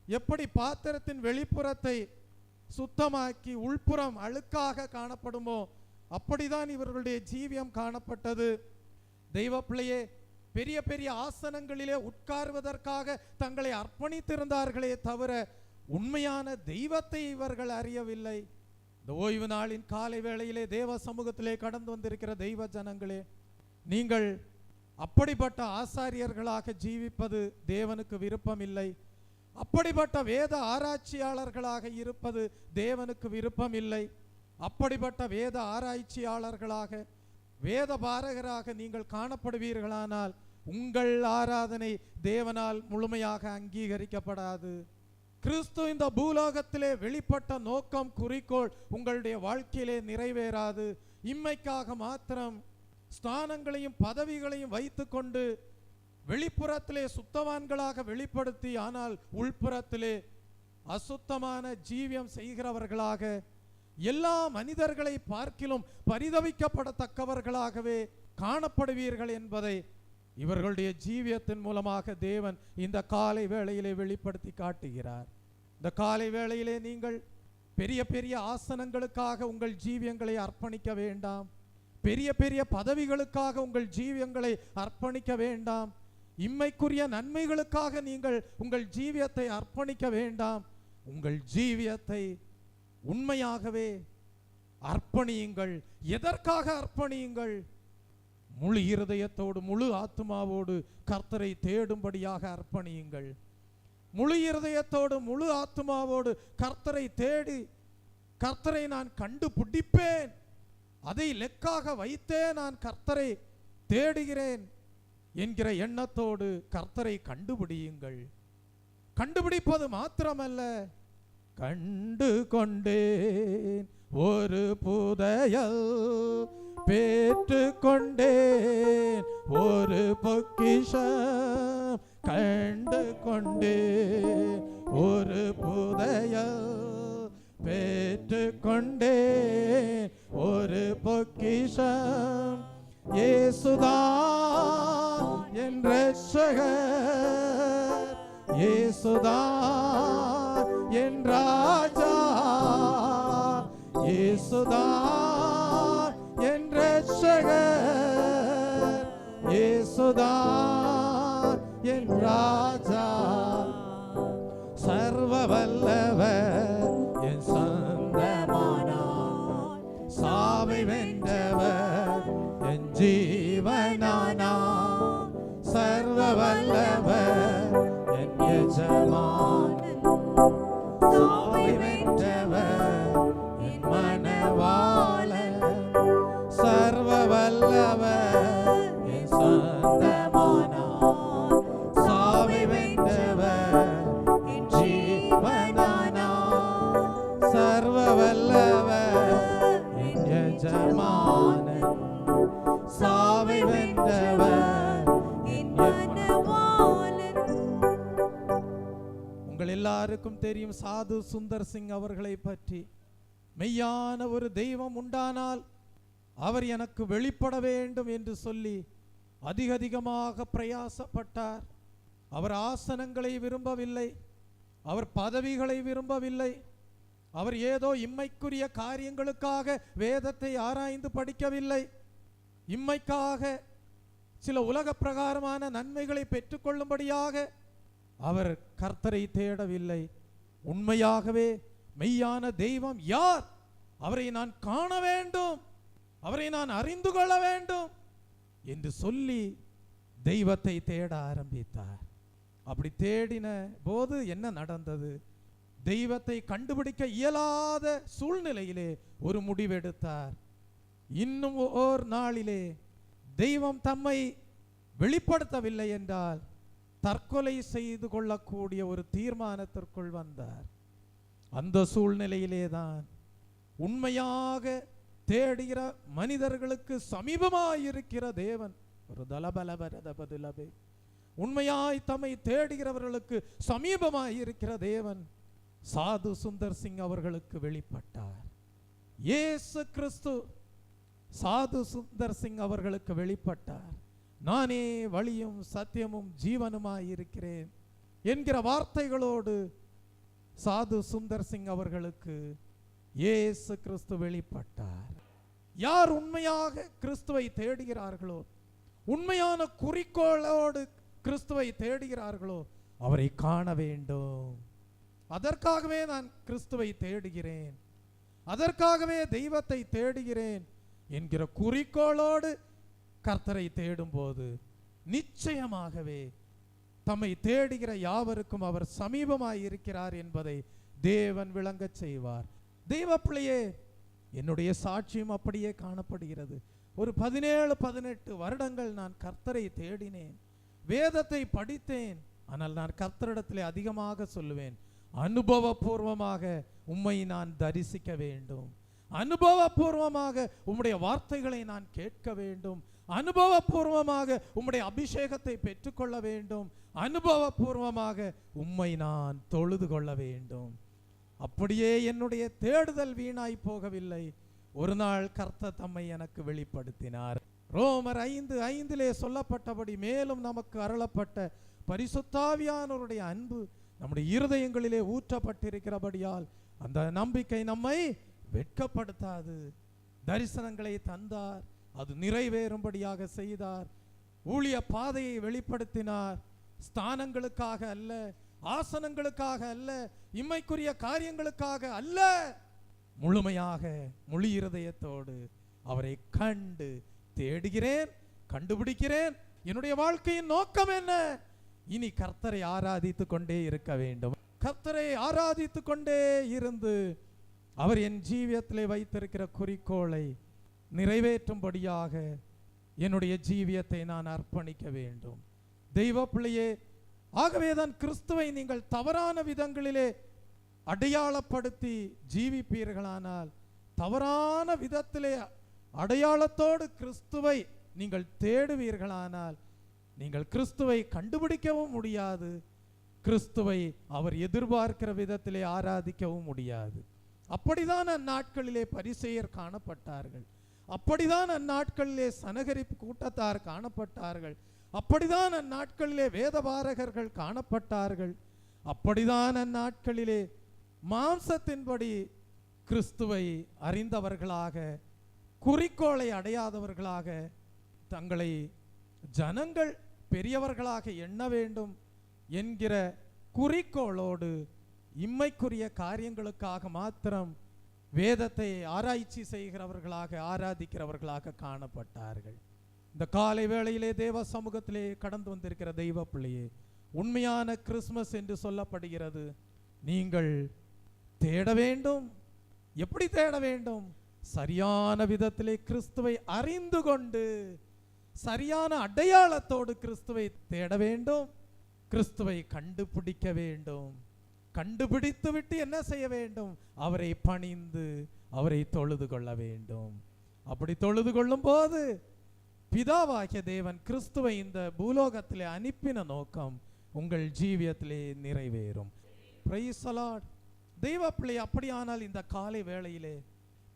Speaker 1: எப்படி பாத்திரத்தின் வெளிப்புறத்தை சுத்தமாக்கி உள்புறம் அழுக்காக காணப்படுமோ அப்படிதான் இவர்களுடைய ஜீவியம் காணப்பட்டது. தெய்வ பிள்ளையே, பெரிய பெரிய ஆசனங்களிலே உட்கார்வதற்காக தங்களை அர்ப்பணித்திருந்தார்களே தவிர உண்மையான தெய்வத்தை இவர்கள் அறியவில்லை. இந்த ஓய்வு நாளின் காலை வேளையிலே தேவ சமூகத்திலே கடந்து வந்திருக்கிற தெய்வ ஜனங்களே, நீங்கள் அப்படிப்பட்ட ஆசாரியர்களாக ஜீவிப்பது தேவனுக்கு விருப்பம் இல்லை. அப்படிப்பட்ட வேத ஆராய்ச்சியாளர்களாக இருப்பது தேவனுக்கு விருப்பம் இல்லை. அப்படிப்பட்ட வேத ஆராய்ச்சியாளர்களாக, வேத பாரகராக நீங்கள் காணப்படுவீர்களானால் உங்கள் ஆராதனை தேவனால் முழுமையாக அங்கீகரிக்கப்படாது. கிறிஸ்து இந்த பூலோகத்திலே வெளிப்பட்ட நோக்கம், குறிக்கோள் உங்களுடைய வாழ்க்கையிலே நிறைவேறாது. இம்மைக்காக மாத்திரம் ஸ்தானங்களையும் பதவிகளையும் வைத்துக்கொண்டு வெளிப்புறத்திலே சுத்தவான்களாக வெளிப்படுத்தி, ஆனால் உள்புறத்திலே அசுத்தமான ஜீவியம் செய்கிறவர்களாக, எல்லா மனிதர்களை பார்க்கிலும் பரிதவிக்கப்படத்தக்கவர்களாகவே காணப்படுவீர்கள் என்பதை இவர்களுடைய ஜீவியத்தின் மூலமாக தேவன் இந்த காலை வேளையிலே வெளிப்படுத்தி காட்டுகிறார். இந்த காலை வேளையிலே நீங்கள் பெரிய பெரிய ஆசனங்களுக்காக உங்கள் ஜீவியங்களை அர்ப்பணிக்க வேண்டாம். பெரிய பெரிய பதவிகளுக்காக உங்கள் ஜீவியங்களை அர்ப்பணிக்க வேண்டாம். இம்மைக்குரிய நன்மைகளுக்காக நீங்கள் உங்கள் ஜீவியத்தை அர்ப்பணிக்க வேண்டாம். உங்கள் ஜீவியத்தை உண்மையாகவே அர்ப்பணியுங்கள். எதற்காக அர்ப்பணியுங்கள்? முழு இருதயத்தோடு முழு ஆத்மாவோடு கர்த்தரை தேடும்படியாக அர்ப்பணியுங்கள். முழு இருதயத்தோடு முழு ஆத்மாவோடு கர்த்தரை தேடி, கர்த்தரை நான் கண்டுபிடிப்பேன், அதை லெக்காக வைத்தே நான் கர்த்தரை தேடுகிறேன் என்கிற எண்ணத்தோடு கர்த்தரை கண்டுபிடியுங்கள். கண்டுபிடிப்பது மாத்திரமல்ல, கண்டு கொண்டேன் ஒரு புதையல், பெற்று கொண்டேன் ஒரு பொக்கிஷம், கண்டு கொண்டேன் ஒரு புதையல், பெற்று கொண்டேன் ஒரு பொக்கிஷம். இயேசுதான் என் இரட்சகர், இயேசுதான் என் ராஜா, இயேசுதான் என் இரட்சகர், இயேசுதான் என் ராஜா. சர்வ வல்லவர் என் சொந்தமானார், சாவை வென்றவர் என் ஜீவனானார். சர்வ வல்லவர் என் எஜமான், சாவை வென்றவர் என் மணவாளன். சர்வ வல்லவர் என் சொந்தமானார், சாவை வென்றவர் என் ஜீவனானார். சர்வ வல்லவர் என் எஜமானன், சாவை வென்றவர் என் மணவாளன். உங்கள் எல்லாருக்கும் தெரியும் சாது சுந்தர் சிங் அவர்களை பற்றி. மெய்யான ஒரு தெய்வம் உண்டானால் அவர் எனக்கு வெளிப்பட வேண்டும் என்று சொல்லி அதிகமாக பிரயாசப்பட்டார். அவர் ஆசனங்களை விரும்பவில்லை, அவர் பதவிகளை விரும்பவில்லை, அவர் ஏதோ இம்மைக்குரிய காரியங்களுக்காக வேதத்தை ஆராய்ந்து படிக்கவில்லை, இம்மைக்காக சில உலக பிரகாரமான நன்மைகளை பெற்றுக்கொள்ளும்படியாக அவர் கர்த்தரை தேடவில்லை. உண்மையாகவே மெய்யான தெய்வம் யார், அவரை நான் காண வேண்டும், அவரை நான் அறிந்து கொள்ள வேண்டும் என்று சொல்லி தெய்வத்தை தேட ஆரம்பித்தார். அப்படி தேடின போது என்ன நடந்தது? தெய்வத்தை கண்டுபிடிக்க இயலாத சூழ்நிலையிலே ஒரு முடிவெடுத்தார். இன்னும் ஓர் நாளிலே தெய்வம் தம்மை வெளிப்படுத்தவில்லை என்றால் தற்கொலை செய்து கொள்ளக்கூடிய ஒரு தீர்மானத்திற்குள் வந்தார். அந்த சூழ்நிலையிலே தான் உண்மையாக தேடுகிற மனிதர்களுக்கு சமீபமாயிருக்கிற தேவன் ஒரு தலபலபரதபதுலபே, உண்மையாய் தம்மை தேடுகிறவர்களுக்கு சமீபமாயிருக்கிற தேவன் சாது சுந்தர் சிங் அவர்களுக்கு வெளிப்பட்டார். இயேசு கிறிஸ்து சாது சுந்தர் சிங் அவர்களுக்கு வெளிப்பட்டார். நானே வழியும் சத்தியமும் ஜீவனுமாயிருக்கிறேன் என்கிற வார்த்தைகளோடு சாது சுந்தர் சிங் அவர்களுக்கு இயேசு கிறிஸ்து வெளிப்பட்டார். யார் உண்மையாக கிறிஸ்துவை தேடுகிறார்களோ, உண்மையான குறிக்கோளோடு கிறிஸ்துவை தேடுகிறார்களோ அவரை காண வேண்டும். அதற்காகவே நான் கிறிஸ்துவை தேடுகிறேன், அதற்காகவே தெய்வத்தை தேடுகிறேன் என்கிற குறிக்கோளோடு கர்த்தரை தேடும்போது நிச்சயமாகவே தம்மை தேடுகிற யாவருக்கும் அவர் சமீபமாயிருக்கிறார் என்பதை தேவன் விளங்கச் செய்வார். தெய்வ பிள்ளையே, என்னுடைய சாட்சியம் அப்படியே காணப்படுகிறது. ஒரு 17-18 வருடங்கள் நான் கர்த்தரை தேடினேன், வேதத்தை படித்தேன். ஆனால் நான் கர்த்தரிடத்திலே அதிகமாக சொல்லுவேன், அனுபவபூர்வமாக உம்மை நான் தரிசிக்க வேண்டும். அனுபவபூர்வமாக உம்முடைய வார்த்தைகளை நான் கேட்க வேண்டும். அனுபவபூர்வமாக உம்முடைய அபிஷேகத்தை பெற்றுக்கொள்ள வேண்டும். அனுபவபூர்வமாக உம்மை நான் தொழுது கொள்ள வேண்டும். அப்படியே என்னுடைய தேடுதல் வீணாய் போகவில்லை. ஒரு நாள் கர்த்தர் தம்மை எனக்கு வெளிப்படுத்தினார். ரோமர் 5:5 சொல்லப்பட்டபடி மேலும் நமக்கு அருளப்பட்ட பரிசுத்தாவியானவருடைய அன்பு நம்முடைய இருதயங்களிலே ஊற்றப்பட்டிருக்கிறபடியால் அந்த நம்பிக்கை நம்மை வெட்கப்படுத்தாது. தரிசனங்களை தந்தார், அது நிறைவேறும்படியாக செய்தார். ஊழிய பாதையை வெளிப்படுத்தினார். ஸ்தானங்களுக்காக அல்ல, ஆசனங்களுக்காக அல்ல, இம்மைக்குரிய காரியங்களுக்காக அல்ல, முழுமையாக முழு இருதயத்தோடு அவரை கண்டு தேடுகிறேன், கண்டுபிடிக்கிறேன். என்னுடைய வாழ்க்கையின் நோக்கம் என்ன? இனி கர்த்தரை ஆராதித்து கொண்டே இருக்க வேண்டும். கர்த்தரை ஆராதித்து கொண்டே இருந்து அவர் என் ஜீவியத்திலே வைத்திருக்கிற குறிக்கோளை நிறைவேற்றும்படியாக என்னுடைய ஜீவியத்தை நான் அர்ப்பணிக்க வேண்டும். தெய்வ பிள்ளையே, ஆகவேதான் கிறிஸ்துவை நீங்கள் தவறான விதங்களிலே அடையாளப்படுத்தி ஜீவிப்பீர்களானால், தவறான விதத்திலே அடையாளத்தோடு கிறிஸ்துவை நீங்கள் தேடுவீர்களானால், நீங்கள் கிறிஸ்துவை கண்டுபிடிக்கவும் முடியாது. கிறிஸ்துவை அவர் எதிர்பார்க்கிற விதத்திலே ஆராதிக்கவும் முடியாது. அப்படிதான் அந்நாட்களிலே பரிசேயர் காணப்பட்டார்கள். அப்படிதான் அந்நாட்களிலே சனகரிப்பு கூட்டத்தார் காணப்பட்டார்கள். அப்படிதான் அந்நாட்களிலே வேதபாரகர்கள் காணப்பட்டார்கள். அப்படிதான் அந்நாட்களிலே மாம்சத்தின்படி கிறிஸ்துவை அறிந்தவர்களாக, குறிக்கோளை அடையாதவர்களாக, தங்களை ஜனங்கள் பெரியவர்களாக எண்ண வேண்டும் என்கிற குறிக்கோளோடு இம்மைக்குரிய காரியங்களுக்காக மாத்திரம் வேதத்தை ஆராய்ச்சி செய்கிறவர்களாக, ஆராதிக்கிறவர்களாக காணப்பட்டார்கள். இந்த காலை வேளையிலே தேவ சமூகத்திலே கடந்து வந்திருக்கிற தெய்வ பிள்ளையே, உண்மையான கிறிஸ்மஸ் என்று சொல்லப்படுகிறது. நீங்கள் தேட வேண்டும். எப்படி தேட வேண்டும்? சரியான விதத்திலே கிறிஸ்துவை அறிந்து கொண்டு, சரியான அடையாளத்தோடு கிறிஸ்துவை தேட வேண்டும். கிறிஸ்துவை கண்டுபிடிக்க வேண்டும். கண்டுபிடித்து விட்டு என்ன செய்ய வேண்டும்? அவரை பணிந்து அவரை தொழுது கொள்ள வேண்டும். அப்படி தொழுது கொள்ளும் போது பிதாவாகிய தேவன் கிறிஸ்துவை இந்த பூலோகத்திலே அனுப்பின நோக்கம் உங்கள் ஜீவியத்திலே நிறைவேறும். Price the Lord. தெய்வ பிள்ளை, அப்படியானால் இந்த காலை வேளையிலே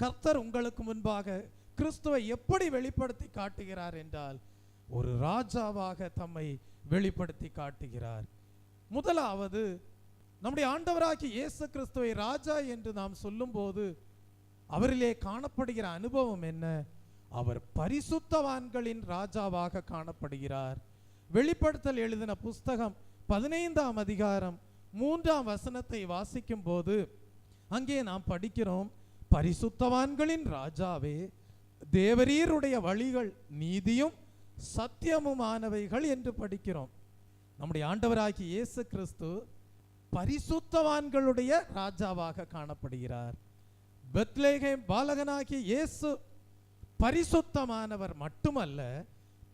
Speaker 1: கர்த்தர் உங்களுக்கு முன்பாக கிறிஸ்துவை எப்படி வெளிப்படுத்தி காட்டுகிறார் என்றால், ஒரு ராஜாவாக தம்மை வெளிப்படுத்தி காட்டுகிறார். முதலாவது, நம்முடைய ஆண்டவராகிய இயேசு கிறிஸ்துவை ராஜா என்று நாம் சொல்லும்போது அவரிலே காணப்படுகிற அனுபவம் என்ன? அவர் பரிசுத்தவான்களின் ராஜாவாக காணப்படுகிறார். வெளிப்படுத்தல் எழுதின புஸ்தகம் 15ஆம் அதிகாரம் 3ஆம் வசனத்தை வாசிக்கும் போது அங்கே நாம் படிக்கிறோம், பரிசுத்தவான்களின் ராஜாவே, தேவரீருடைய வழிகள் நீதியும் சத்தியமுமானவைகள் என்று படிக்கிறோம். நம்முடைய ஆண்டவராகிய இயேசு கிறிஸ்து பரிசுத்தவான்களுடைய ராஜாவாக காணப்படுகிறார். பெத்லகேம் பாலகனாகிய இயேசு பரிசுத்தமானவர் மட்டுமல்ல,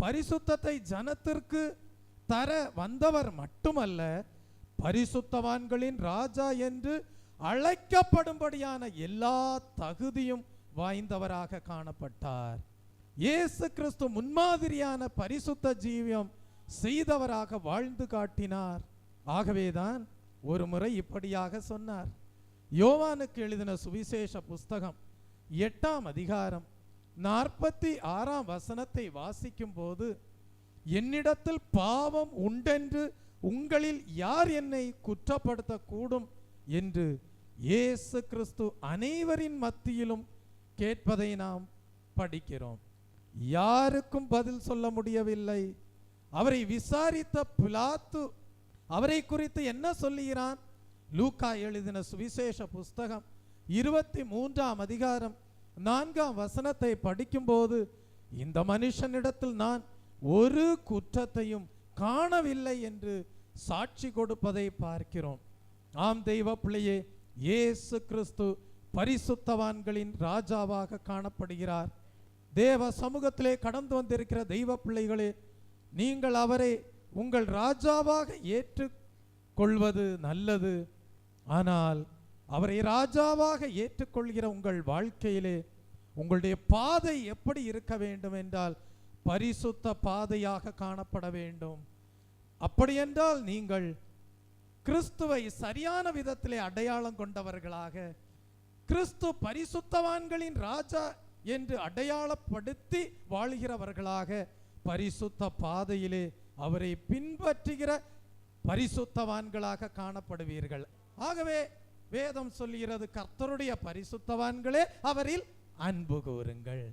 Speaker 1: பரிசுத்தத்தை ஜனத்திற்கு தர வந்தவர் மட்டுமல்ல, பரிசுத்தவான்களின் ராஜா என்று அழைக்கப்படும்படியான எல்லா தகுதியும் வாய்ந்தவராக காணப்பட்டார். இயேசு கிறிஸ்து முன்மாதிரியான பரிசுத்த ஜீவியம் செய்தவராக வாழ்ந்து காட்டினார். ஆகவேதான் ஒரு முறை இப்படியாக சொன்னார். யோவானுக்கு எழுதின சுவிசேஷ புஸ்தகம் 8ஆம் அதிகாரம் 46ஆம் வசனத்தை வாசிக்கும் போது, என்னிடத்தில் பாவம் உண்டென்று உங்களில் யார் என்னை குற்றப்படுத்த கூடும் என்று இயேசு கிறிஸ்து அனைவரின் மத்தியிலும் கேட்பதை நாம் படிக்கிறோம். யாருக்கும் பதில் சொல்ல முடியவில்லை. அவரை விசாரித்த பிலாத்து அவரை குறித்து என்ன சொல்லுகிறான்? லூக்கா எழுதின சுவிசேஷ புஸ்தகம் 23ஆம் அதிகாரம் 4ஆம் வசனத்தை படிக்கும்போது, இந்த மனுஷனிடத்தில் நான் ஒரு குற்றத்தையும் காணவில்லை என்று சாட்சி கொடுப்பதை பார்க்கிறோம். ஆம் தெய்வ பிள்ளையே, இயேசு கிறிஸ்து பரிசுத்தவான்களின் ராஜாவாக காணப்படுகிறார். தேவ சமூகத்திலே கடந்து வந்திருக்கிற தெய்வ பிள்ளைகளே, நீங்கள் அவரை உங்கள் ராஜாவாக ஏற்றுக்கொள்வது நல்லது. ஆனால் அவரை ராஜாவாக ஏற்றுக்கொள்கிற உங்கள் வாழ்க்கையிலே உங்களுடைய பாதை எப்படி இருக்க வேண்டும் என்றால் பரிசுத்த பாதையாக காணப்பட வேண்டும். அப்படி என்றால் நீங்கள் கிறிஸ்துவை சரியான விதத்திலே அடையாளம் கொண்டவர்களாக, கிறிஸ்து பரிசுத்தவான்களின் ராஜா என்று அடையாளப்படுத்தி வாழ்கிறவர்களாக, பரிசுத்த பாதையிலே அவரை பின்பற்றுகிற பரிசுத்தவான்களாக காணப்படுவீர்கள். ஆகவே வேதம் சொல்கிறது, கர்த்தருடைய பரிசுத்தவான்களே அவரில் அன்பு கூறுங்கள்.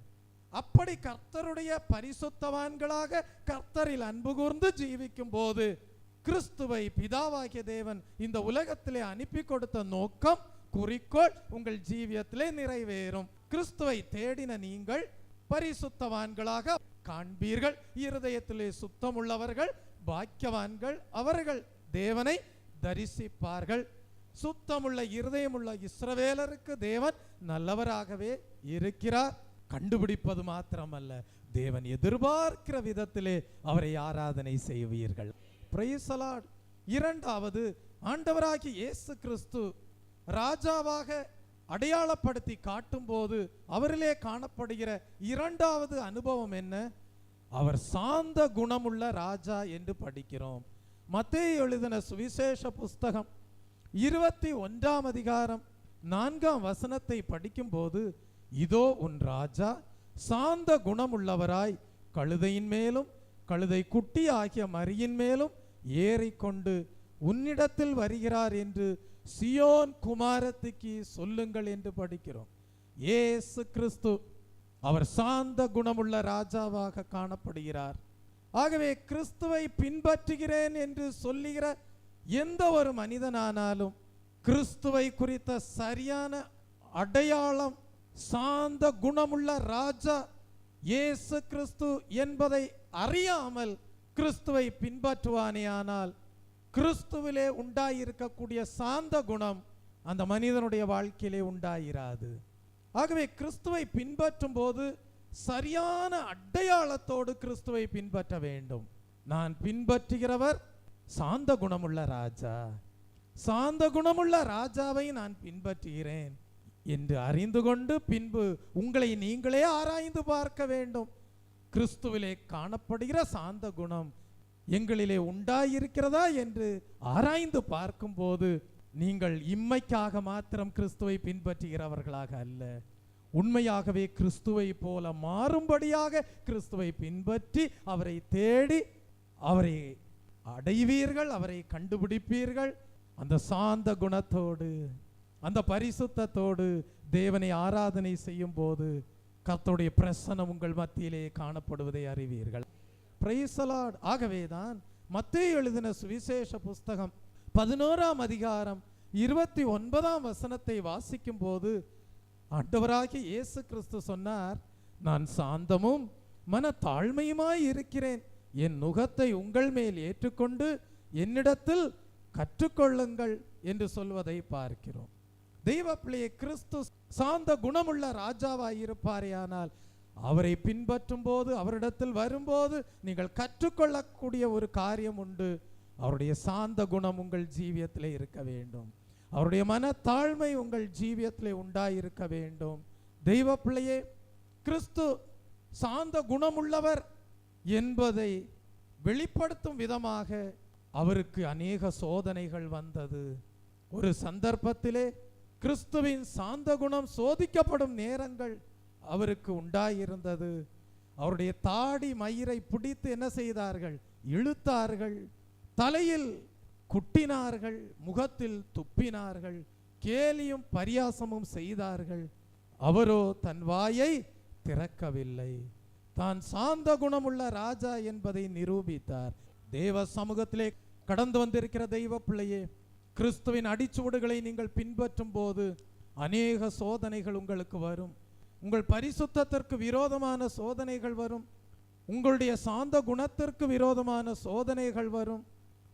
Speaker 1: அப்படி கர்த்தருடைய பரிசுத்தவான்களாக கர்த்தரில் அன்பு கூர்ந்து ஜீவிக்கும் போது கிறிஸ்துவை பிதாவாகிய தேவன் இந்த உலகத்திலே அனுப்பி கொடுத்த நோக்கம், குறிக்கோள் உங்கள் ஜீவியத்திலே நிறைவேறும். கிறிஸ்துவை தேடின நீங்கள் பரிசுத்தவான்களாக காண்பீர்கள். இருதயத்திலே சுத்தமுள்ளவர்கள் பாக்கியவான்கள், அவர்கள் தேவனை தரிசிப்பார்கள். சுத்தமுள்ள இருதயமுள்ள இஸ்ரவேலருக்கு தேவன் நல்லவராகவே இருக்கிறார். கண்டுபிடிப்பது மாத்திரமல்ல, தேவன் எதிர்பார்க்கிற விதத்திலே அவரை ஆராதனை செய்வீர்கள். Price the Lord. இரண்டாவது, ஆண்டவராகிய இயேசு கிறிஸ்து ராஜாவாக அடையாளப்படுத்தி காட்டும் போது அவரிலே காணப்படுகிற இரண்டாவது அனுபவம் என்ன? அவர் சாந்த குணமுள்ள ராஜா என்று படிக்கிறோம். மத்தேயு எழுதின சுவிசேஷ புஸ்தகம் 21ஆம் அதிகாரம் 4ஆம் வசனத்தை படிக்கும் போது, இதோ உன் ராஜா சாந்த குணமுள்ளவராய் கழுதையின் மேலும் கழுதை குட்டி ஆகிய மரியின் மேலும் ஏறிக்கொண்டு உன்னிடத்தில் வருகிறார் என்று சியோன் குமாரத்திக்கு சொல்லுங்கள் என்று படிக்கிறோம். இயேசு கிறிஸ்து அவர் சாந்த குணமுள்ள ராஜாவாக காணப்படுகிறார். ஆகவே கிறிஸ்துவை பின்பற்றுகிறேன் என்று சொல்லுகிற எந்த ஒரு மனிதனானாலும் கிறிஸ்துவை குறித்த சரியான அடையாளம் சாந்த குணமுள்ள ராஜா இயேசு கிறிஸ்து என்பதை அறியாமல் கிறிஸ்துவை பின்பற்றுவானேயானால் கிறிஸ்துவிலே உண்டாயிருக்கக்கூடிய சாந்த குணம் அந்த மனிதனுடைய வாழ்க்கையிலே உண்டாயிராது. ஆகவே கிறிஸ்துவை பின்பற்றும் போது சரியான அடையாளத்தோடு கிறிஸ்துவை பின்பற்ற வேண்டும். நான் பின்பற்றுகிறவர் சாந்த குணமுள்ள ராஜா, சாந்த குணமுள்ள ராஜாவை நான் பின்பற்றுகிறேன் என்று அறிந்து கொண்டு பின்பு உங்களை நீங்களே ஆராய்ந்து பார்க்க வேண்டும். கிறிஸ்துவிலே காணப்படுகிற சாந்த குணம் எங்களிலே உண்டாயிருக்கிறதா என்று ஆராய்ந்து பார்க்கும் போது நீங்கள் இம்மைக்காக மாத்திரம் கிறிஸ்துவை பின்பற்றுகிறவர்களாக அல்ல, உண்மையாகவே கிறிஸ்துவை போல மாறும்படியாக கிறிஸ்துவை பின்பற்றி அவரை தேடி அவரை அடைவீர்கள், அவரை கண்டுபிடிப்பீர்கள். அந்த சாந்த குணத்தோடு அந்த பரிசுத்தத்தோடு தேவனை ஆராதனை செய்யும் போது கர்த்தருடைய பிரசன்னம் உங்கள் மத்தியிலே காணப்படுவதை அறிவீர்கள். Price the Lord. ஆகவேதான் மத்தேயு எழுதின சுவிசேஷ புஸ்தகம் 11ஆம் அதிகாரம் 29ஆம் வசனத்தை வாசிக்கும் போது ஆண்டவராகிய இயேசு கிறிஸ்து சொன்னார், நான் சாந்தமும் மன தாழ்மையுமாய் இருக்கிறேன், என் நுகத்தை உங்கள் மேல் ஏற்றுக்கொண்டு என்னிடத்தில் கற்றுக்கொள்ளுங்கள் என்று சொல்வதை பார்க்கிறோம். தெய்வ பிள்ளையே, கிறிஸ்து சாந்த குணமுள்ள ராஜாவாய் இருப்பாரேயானால் அவரை பின்பற்றும் போது அவரிடத்தில் வரும்போது நீங்கள் கற்றுக்கொள்ளக்கூடிய ஒரு காரியம் உண்டு. அவருடைய சாந்த குணம் உங்கள் ஜீவியத்திலே இருக்க வேண்டும், அவருடைய மனத்தாழ்மை உங்கள் ஜீவியத்திலே உண்டாயிருக்க வேண்டும். தெய்வ பிள்ளையே, கிறிஸ்து சாந்த குணமுள்ளவர் என்பதை வெளிப்படுத்தும் விதமாக அவருக்கு அநேக சோதனைகள் வந்தது. ஒரு சந்தர்ப்பத்திலே கிறிஸ்துவின் சாந்த குணம் சோதிக்கப்படும் நேரங்கள் அவருக்கு உண்டாயிருந்தது. அவருடைய தாடி மயிரை பிடித்து என்ன செய்தார்கள்? இழுத்தார்கள், தலையில் குட்டினார்கள், முகத்தில் துப்பினார்கள், கேலியும் பரியாசமும் செய்தார்கள். அவரோ தன் வாயை திறக்கவில்லை. தான் சாந்த குணமுள்ள ராஜா என்பதை நிரூபித்தார். தேவ சமூகத்திலே கடந்து வந்திருக்கிற தெய்வ பிள்ளையே, கிறிஸ்துவின் அடிச்சுவடுகளை நீங்கள் பின்பற்றும் போது அநேக சோதனைகள் உங்களுக்கு வரும். உங்கள் பரிசுத்தத்திற்கு விரோதமான சோதனைகள் வரும், உங்களுடைய சாந்த குணத்திற்கு விரோதமான சோதனைகள் வரும்.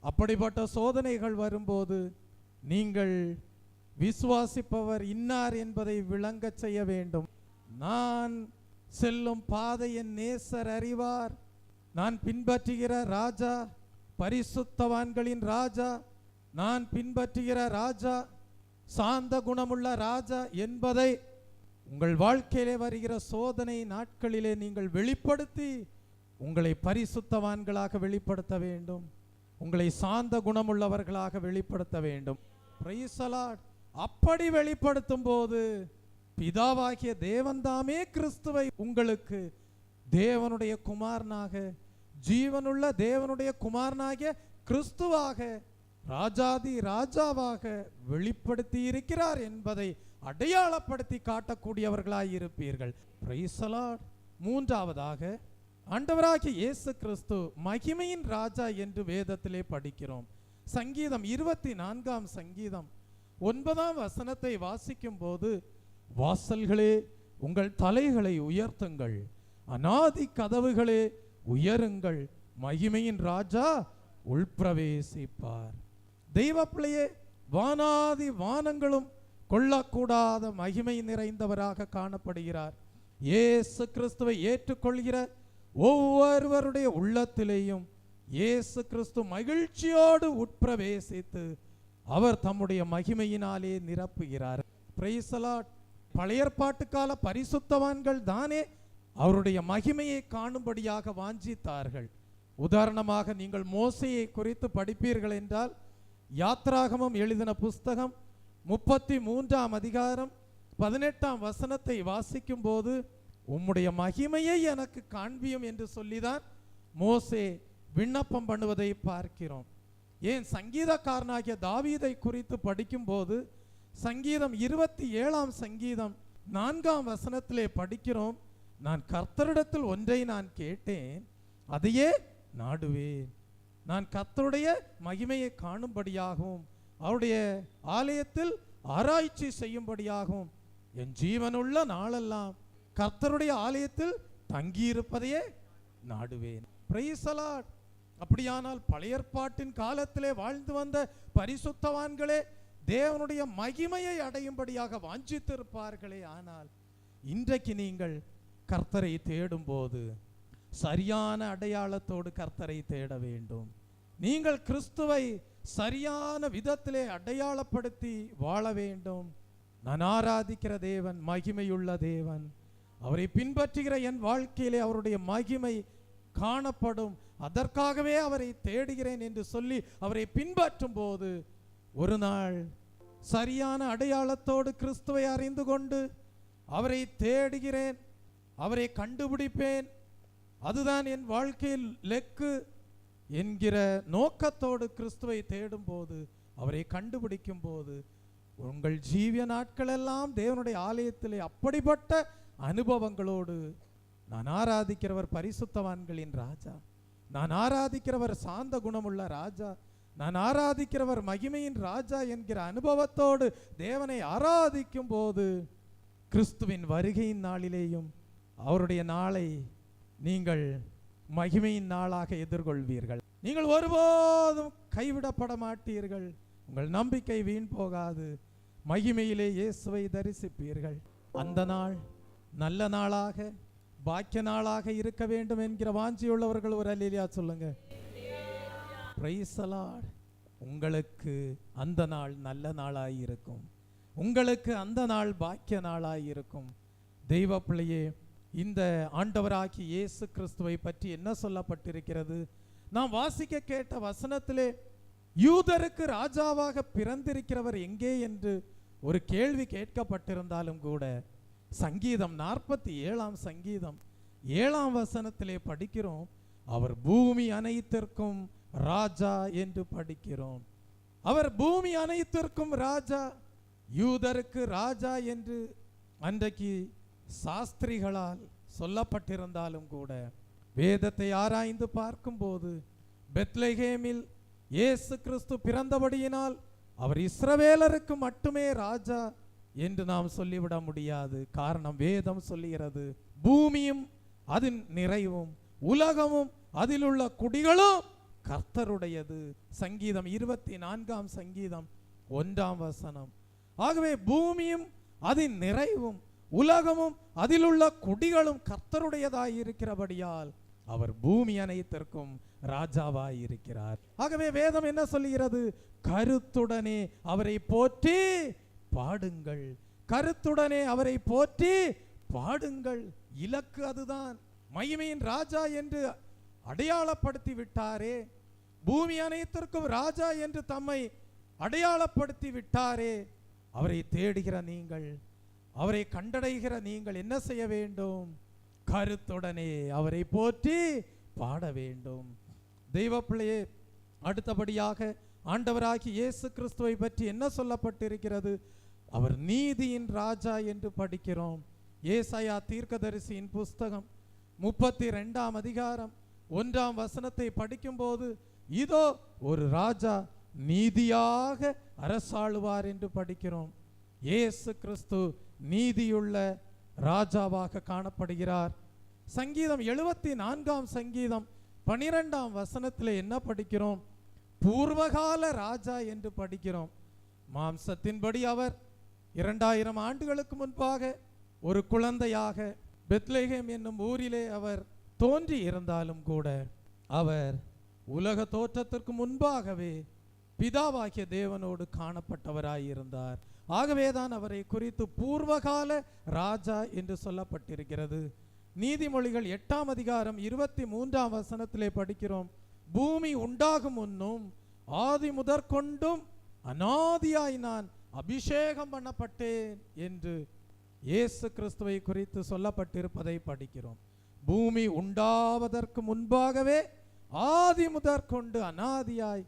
Speaker 1: அப்படிப்பட்ட சோதனைகள் வரும்போது நீங்கள் விசுவாசிப்பவர் இன்னார் என்பதை விளங்க செய்ய வேண்டும். நான் செல்லும் பாதையின் நேசர் அறிவார், நான் பின்பற்றுகிற ராஜா பரிசுத்தவான்களின் ராஜா, நான் பின்பற்றுகிற ராஜா சாந்த குணமுள்ள ராஜா என்பதை உங்கள் வாழ்க்கையிலே வருகிற சோதனை நாட்களிலே நீங்கள் வெளிப்படுத்தி உங்களை பரிசுத்தவான்களாக வெளிப்படுத்த வேண்டும். உங்களை சாந்த குணமுள்ளவர்களாக வெளிப்படுத்த வேண்டும். Price the Lord. அப்படி வெளிப்படுத்தும் போது பிதாவாகிய தேவன்தாமே கிறிஸ்துவை உங்களுக்கு தேவனுடைய குமாரனாக, ஜீவனுள்ள தேவனுடைய குமாரனாகிய கிறிஸ்துவாக, ராஜாதி ராஜாவாக வெளிப்படுத்தி இருக்கிறார் என்பதை அடையாளப்படுத்தி காட்டக்கூடியவர்களாய் இருப்பீர்கள். Price the Lord. மூன்றாவதாக, ஆண்டவராகிய இயேசு கிறிஸ்து மகிமையின் ராஜா என்று வேதத்திலே படிக்கிறோம். சங்கீதம் 24 சங்கீதம் 9 வசனத்தை வாசிக்கும் போது, வாசல்களே உங்கள் தலைகளை உயர்த்துங்கள், அநாதி கதவுகளே உயருங்கள், மகிமையின் ராஜா உள்பிரவேசிப்பார். தெய்வ பிள்ளையே, வானாதி வானங்களும் கொள்ளக்கூடாத மகிமை நிறைந்தவராக காணப்படுகிறார். இயேசு கிறிஸ்துவை ஏற்றுக்கொள்கிற ஒவ்வொருவருடைய உள்ளத்திலேயும் இயேசு கிறிஸ்து மகிழ்ச்சியோடு உட்பிரவேசித்து அவர் தம்முடைய மகிமையினாலே நிரப்புகிறார். Price the Lord. பழைய ஏற்பாட்டு கால பரிசுத்தவான்கள் தானே அவருடைய மகிமையை காணும்படியாக வாஞ்சித்தார்கள். உதாரணமாக நீங்கள் மோசேயை குறித்து படிப்பீர்கள் என்றால், யாத்ராகமம் எழுதின புஸ்தகம் 33 அதிகாரம் 18 வசனத்தை வாசிக்கும் போது, உம்முடைய மகிமையை எனக்கு காண்பியும் என்று சொல்லிதான் மோசே விண்ணப்பம் பண்ணுவதை பார்க்கிறோம். ஏன் சங்கீதக்காரனாகிய தாவீதை குறித்து படிக்கும் போது, சங்கீதம் 27 சங்கீதம் 4 வசனத்திலே படிக்கிறோம், நான் கர்த்தரிடத்தில் ஒன்றை நான் கேட்டேன், அதையே நாடுவேன். நான் கர்த்தருடைய மகிமையை காணும்படியாகவும் அவருடைய ஆலயத்தில் ஆராய்ச்சி செய்யும்படியாகவும் என் ஜீவனுள்ள நாளெல்லாம் கர்த்தருடைய ஆலயத்தில் தங்கியிருப்பதையே நாடுவேன். Price the Lord. அப்படியானால் பழைய ஏற்பாட்டின் காலத்திலே வாழ்ந்து வந்த பரிசுத்தவான்களே தேவனுடைய மகிமையை அடையும்படியாக வாஞ்சித்திருப்பார்களே. ஆனால் இன்றைக்கு நீங்கள் கர்த்தரை தேடும் போது சரியான அடையாளத்தோடு கர்த்தரை தேட வேண்டும். நீங்கள் கிறிஸ்துவை சரியான விதத்திலே அடையாளப்படுத்தி வாழ வேண்டும். நான் ஆராதிக்கிற தேவன் மகிமையுள்ள தேவன், அவரை பின்பற்றுகிற என் வாழ்க்கையிலே அவருடைய மகிமை காணப்படும், அதற்காகவே அவரை தேடுகிறேன் என்று சொல்லி அவரை பின்பற்றும் போது ஒரு நாள் சரியான அடையாளத்தோடு கிறிஸ்துவை அறிந்து கொண்டு அவரை தேடுகிறேன், அவரை கண்டுபிடிப்பேன், அதுதான் என் வாழ்க்கையில் லெக்கு என்கிற நோக்கத்தோடு கிறிஸ்துவை தேடும் போது, அவரை கண்டுபிடிக்கும் போது, உங்கள் ஜீவிய நாட்களெல்லாம் தேவனுடைய ஆலயத்திலே அப்படிப்பட்ட அனுபவங்களோடு, நான் ஆராதிக்கிறவர் பரிசுத்தவான்களின் ராஜா, நான் ஆராதிக்கிறவர் சாந்த குணமுள்ள ராஜா, நான் ஆராதிக்கிறவர் மகிமையின் ராஜா என்கிற அனுபவத்தோடு தேவனை ஆராதிக்கும் போது, கிறிஸ்துவின் வருகையின் நாளிலேயும் அவருடைய நாளை நீங்கள் மகிமையின் நாளாக எதிர்கொள்வீர்கள். நீங்கள் ஒருபோதும் கைவிடப்பட மாட்டீர்கள். உங்கள் நம்பிக்கை வீண் போகாது. மகிமையிலே இயேசுவை தரிசிப்பீர்கள். அந்த நாள் நல்ல நாளாக, பாக்கிய நாளாக இருக்க வேண்டும் என்கிற வாஞ்சியுள்ளவர்கள் ஒரு அல்லேலூயா சொல்லுங்க. Price the Lord. உங்களுக்கு அந்த நாள் நல்ல நாளாய் இருக்கும். உங்களுக்கு அந்த நாள் பாக்கிய நாளாய் இருக்கும். தெய்வ பிள்ளையே, இந்த ஆண்டவராகிய இயேசு கிறிஸ்துவை பற்றி என்ன சொல்லப்பட்டிருக்கிறது? நாம் வாசிக்க கேட்ட வசனத்திலே யூதருக்கு ராஜாவாக பிறந்திருக்கிறவர் எங்கே என்று ஒரு கேள்வி கேட்கப்பட்டிருந்தாலும் கூட, சங்கீதம் 47 சங்கீதம் 7 வசனத்திலே படிக்கிறோம், அவர் பூமி அனைத்திற்கும் ராஜா என்று படிக்கிறோம். அவர் பூமி அனைத்திற்கும் ராஜா, யூதருக்கு ராஜா என்று அன்றைக்கு சாஸ்திரிகளால் சொல்லப்பட்டிருந்தாலும் கூட, வேதத்தை ஆராய்ந்து பார்க்கும்போது பெத்லெகேமில் இயேசு கிறிஸ்து பிறந்தபடியினால் அவர் இஸ்ரவேலருக்கு மட்டுமே ராஜா என்று நாம் சொல்லிவிட முடியாது. காரணம், வேதம் சொல்லுகிறது, பூமியும் அதன் நிறைவும் உலகமும் அதில் உள்ள குடிகளும் கர்த்தருடையது. சங்கீதம் 24 சங்கீதம் 1 வசனம். ஆகவே பூமியும் அதன் நிறைவும் உலகமும் அதில் உள்ள குடிகளும் கர்த்தருடையதாய் இருக்கிறபடியால் அவர் பூமி அனைத்திற்கும் ராஜாவாய் இருக்கிறார். ஆகவே வேதம் என்ன சொல்லுகிறது? கருத்துடனே அவரை போற்றி பாடுங்கள், கருத்துடனே அவரை போற்றி பாடுங்கள். இலக்கு அதுதான். மகிமையின் ராஜா என்று அடையாளப்படுத்தி விட்டாரே, பூமி அனைத்திற்கும் ராஜா என்று தம்மை அடையாளப்படுத்தி விட்டாரே, அவரை தேடுகிற நீங்கள், அவரை கண்டடைகிற நீங்கள் என்ன செய்ய வேண்டும்? கருத்துடனே அவரை போற்றி பாட வேண்டும். தெய்வ பிள்ளையே, அடுத்தபடியாக ஆண்டவராகி இயேசு கிறிஸ்துவை பற்றி என்ன சொல்லப்பட்டிருக்கிறது? அவர் நீதியின் ராஜா என்று படிக்கிறோம். ஏசாயா தீர்க்கதரிசியின் புஸ்தகம் 32ஆம் அதிகாரம் 1ஆம் வசனத்தை படிக்கும்போது, இதோ ஒரு ராஜா நீதியாக அரசாளுவார் என்று படிக்கிறோம். இயேசு கிறிஸ்து நீதியுள்ள ராஜாவாக காணப்படுகிறார். சங்கீதம் 74ஆம் சங்கீதம் 12ஆம் வசனத்தில் என்ன படிக்கிறோம்? பூர்வகால ராஜா என்று படிக்கிறோம். மாம்சத்தின்படி அவர் 2000 ஆண்டுகளுக்கு முன்பாக ஒரு குழந்தையாக பெத்லெகேம் என்னும் ஊரிலே அவர் தோன்றி இருந்தாலும் கூட, அவர் உலக தோற்றத்திற்கு முன்பாகவே பிதாவாகிய தேவனோடு காணப்பட்டவராயிருந்தார். ஆகவேதான் அவரை குறித்து பூர்வகால ராஜா என்று சொல்லப்பட்டிருக்கிறது. நீதிமொழிகள் 8ஆம் அதிகாரம் 23ஆம் வசனத்திலே படிக்கிறோம், பூமி உண்டாகும் முன்னும் ஆதி முதற்கொண்டும் அநாதியாய் நான் அபிஷேகம் பண்ணப்பட்டேன் என்று இயேசு கிறிஸ்துவை குறித்து சொல்லப்பட்டிருப்பதை படிக்கிறோம். பூமி உண்டாவதற்கு முன்பாகவே ஆதி முதற்கொண்டு அநாதியாய்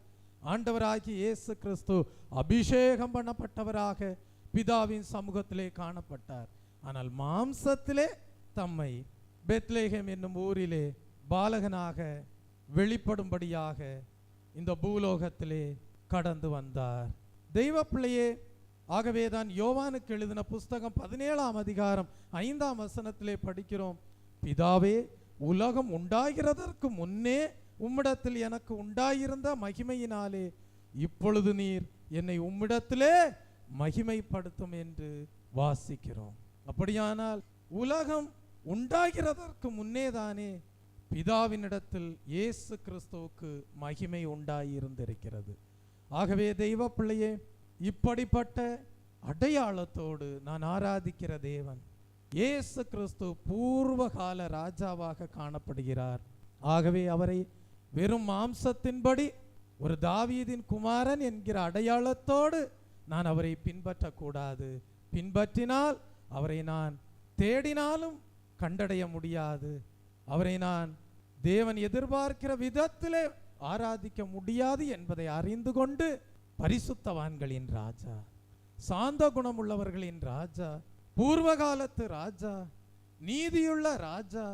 Speaker 1: ஆண்டவராகி இயேசு கிறிஸ்து அபிஷேகம் பண்ணப்பட்டவராக பிதாவின் சமூகத்திலே காணப்பட்டார். ஆனால் மாம்சத்திலே தம்மை பெத்லெகேம் என்னும் ஊரிலே பாலகனாக வெளிப்படும்படியாக இந்த பூலோகத்திலே கடந்து வந்தார். தெய்வ பிள்ளையே, ஆகவேதான் யோவானுக்கு எழுதின புஸ்தகம் 17ஆம் அதிகாரம் 5ஆம் வசனத்திலே படிக்கிறோம், பிதாவே, உலகம் உண்டாகிறதற்கு முன்னே உம்மிடத்தில் எனக்கு உண்டாயிருந்த மகிமையினாலே இப்பொழுது நீர் என்னை உம்மிடத்திலே மகிமைப்படுத்தும் என்று வாசிக்கிறோம். அப்படியானால் உலகம் உண்டாகிறதற்கு முன்னேதானே பிதாவினிடத்தில் இயேசு கிறிஸ்துவுக்கு மகிமை உண்டாயிருந்திருக்கிறது. ஆகவே தெய்வ பிள்ளையே, இப்படிப்பட்ட அடையாளத்தோடு நான் ஆராதிக்கிற தேவன் இயேசு கிறிஸ்து பூர்வகால ராஜாவாக காணப்படுகிறார். ஆகவே அவரை வெறும் மாம்சத்தின்படி ஒரு தாவீதின் குமாரன் என்கிற அடையாளத்தோடு நான் அவரை பின்பற்றக்கூடாது. பின்பற்றினால் அவரை நான் தேடினாலும் கண்டடைய முடியாது. அவரை நான் தேவன் எதிர்பார்க்கிற விதத்திலே ஆராதிக்க முடியாது என்பதை அறிந்து கொண்டு, பரிசுத்தவான்களின் ராஜா, சாந்த குணமுள்ளவர்களின் ராஜா, பூர்வகாலத்து ராஜா, நீதியுள்ள ராஜா,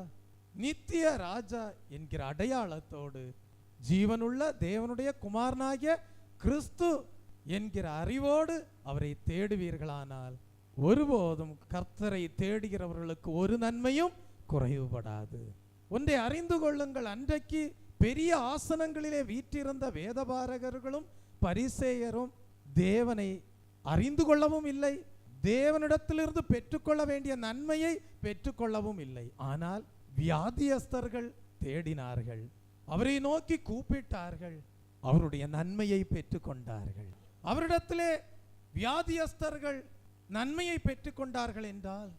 Speaker 1: நித்திய ராஜா என்கிற அடையாளத்தோடு ஜீவனுள்ள தேவனுடைய குமாரனாகிய கிறிஸ்து என்கிற அறிவோடு அவரை தேடுவீர்களானால் ஒருபோதும் கர்த்தரை தேடுகிறவர்களுக்கு ஒரு நன்மையும் குறைவுபடாது. ஒன்றை அறிந்து கொள்ளுங்கள், அன்றைக்கு பெரிய ஆசனங்களிலே வீற்றிருந்த வேதபாரகர்களும் பரிசேயரும் தேவனை அறிந்து கொள்ளவும் இல்லை, தேவனிடத்திலிருந்து பெற்றுக்கொள்ள வேண்டிய நன்மையை பெற்றுக்கொள்ளவும் இல்லை. ஆனால் வியாதியஸ்தர்கள் தேடினார்கள், அவரை நோக்கி கூப்பிட்டார்கள், அவருடைய நன்மையை பெற்றுக்கொண்டார்கள். அவரிடத்திலே வியாதியஸ்தர்கள் நன்மையை பெற்றுக்கொண்டார்கள் என்றால்,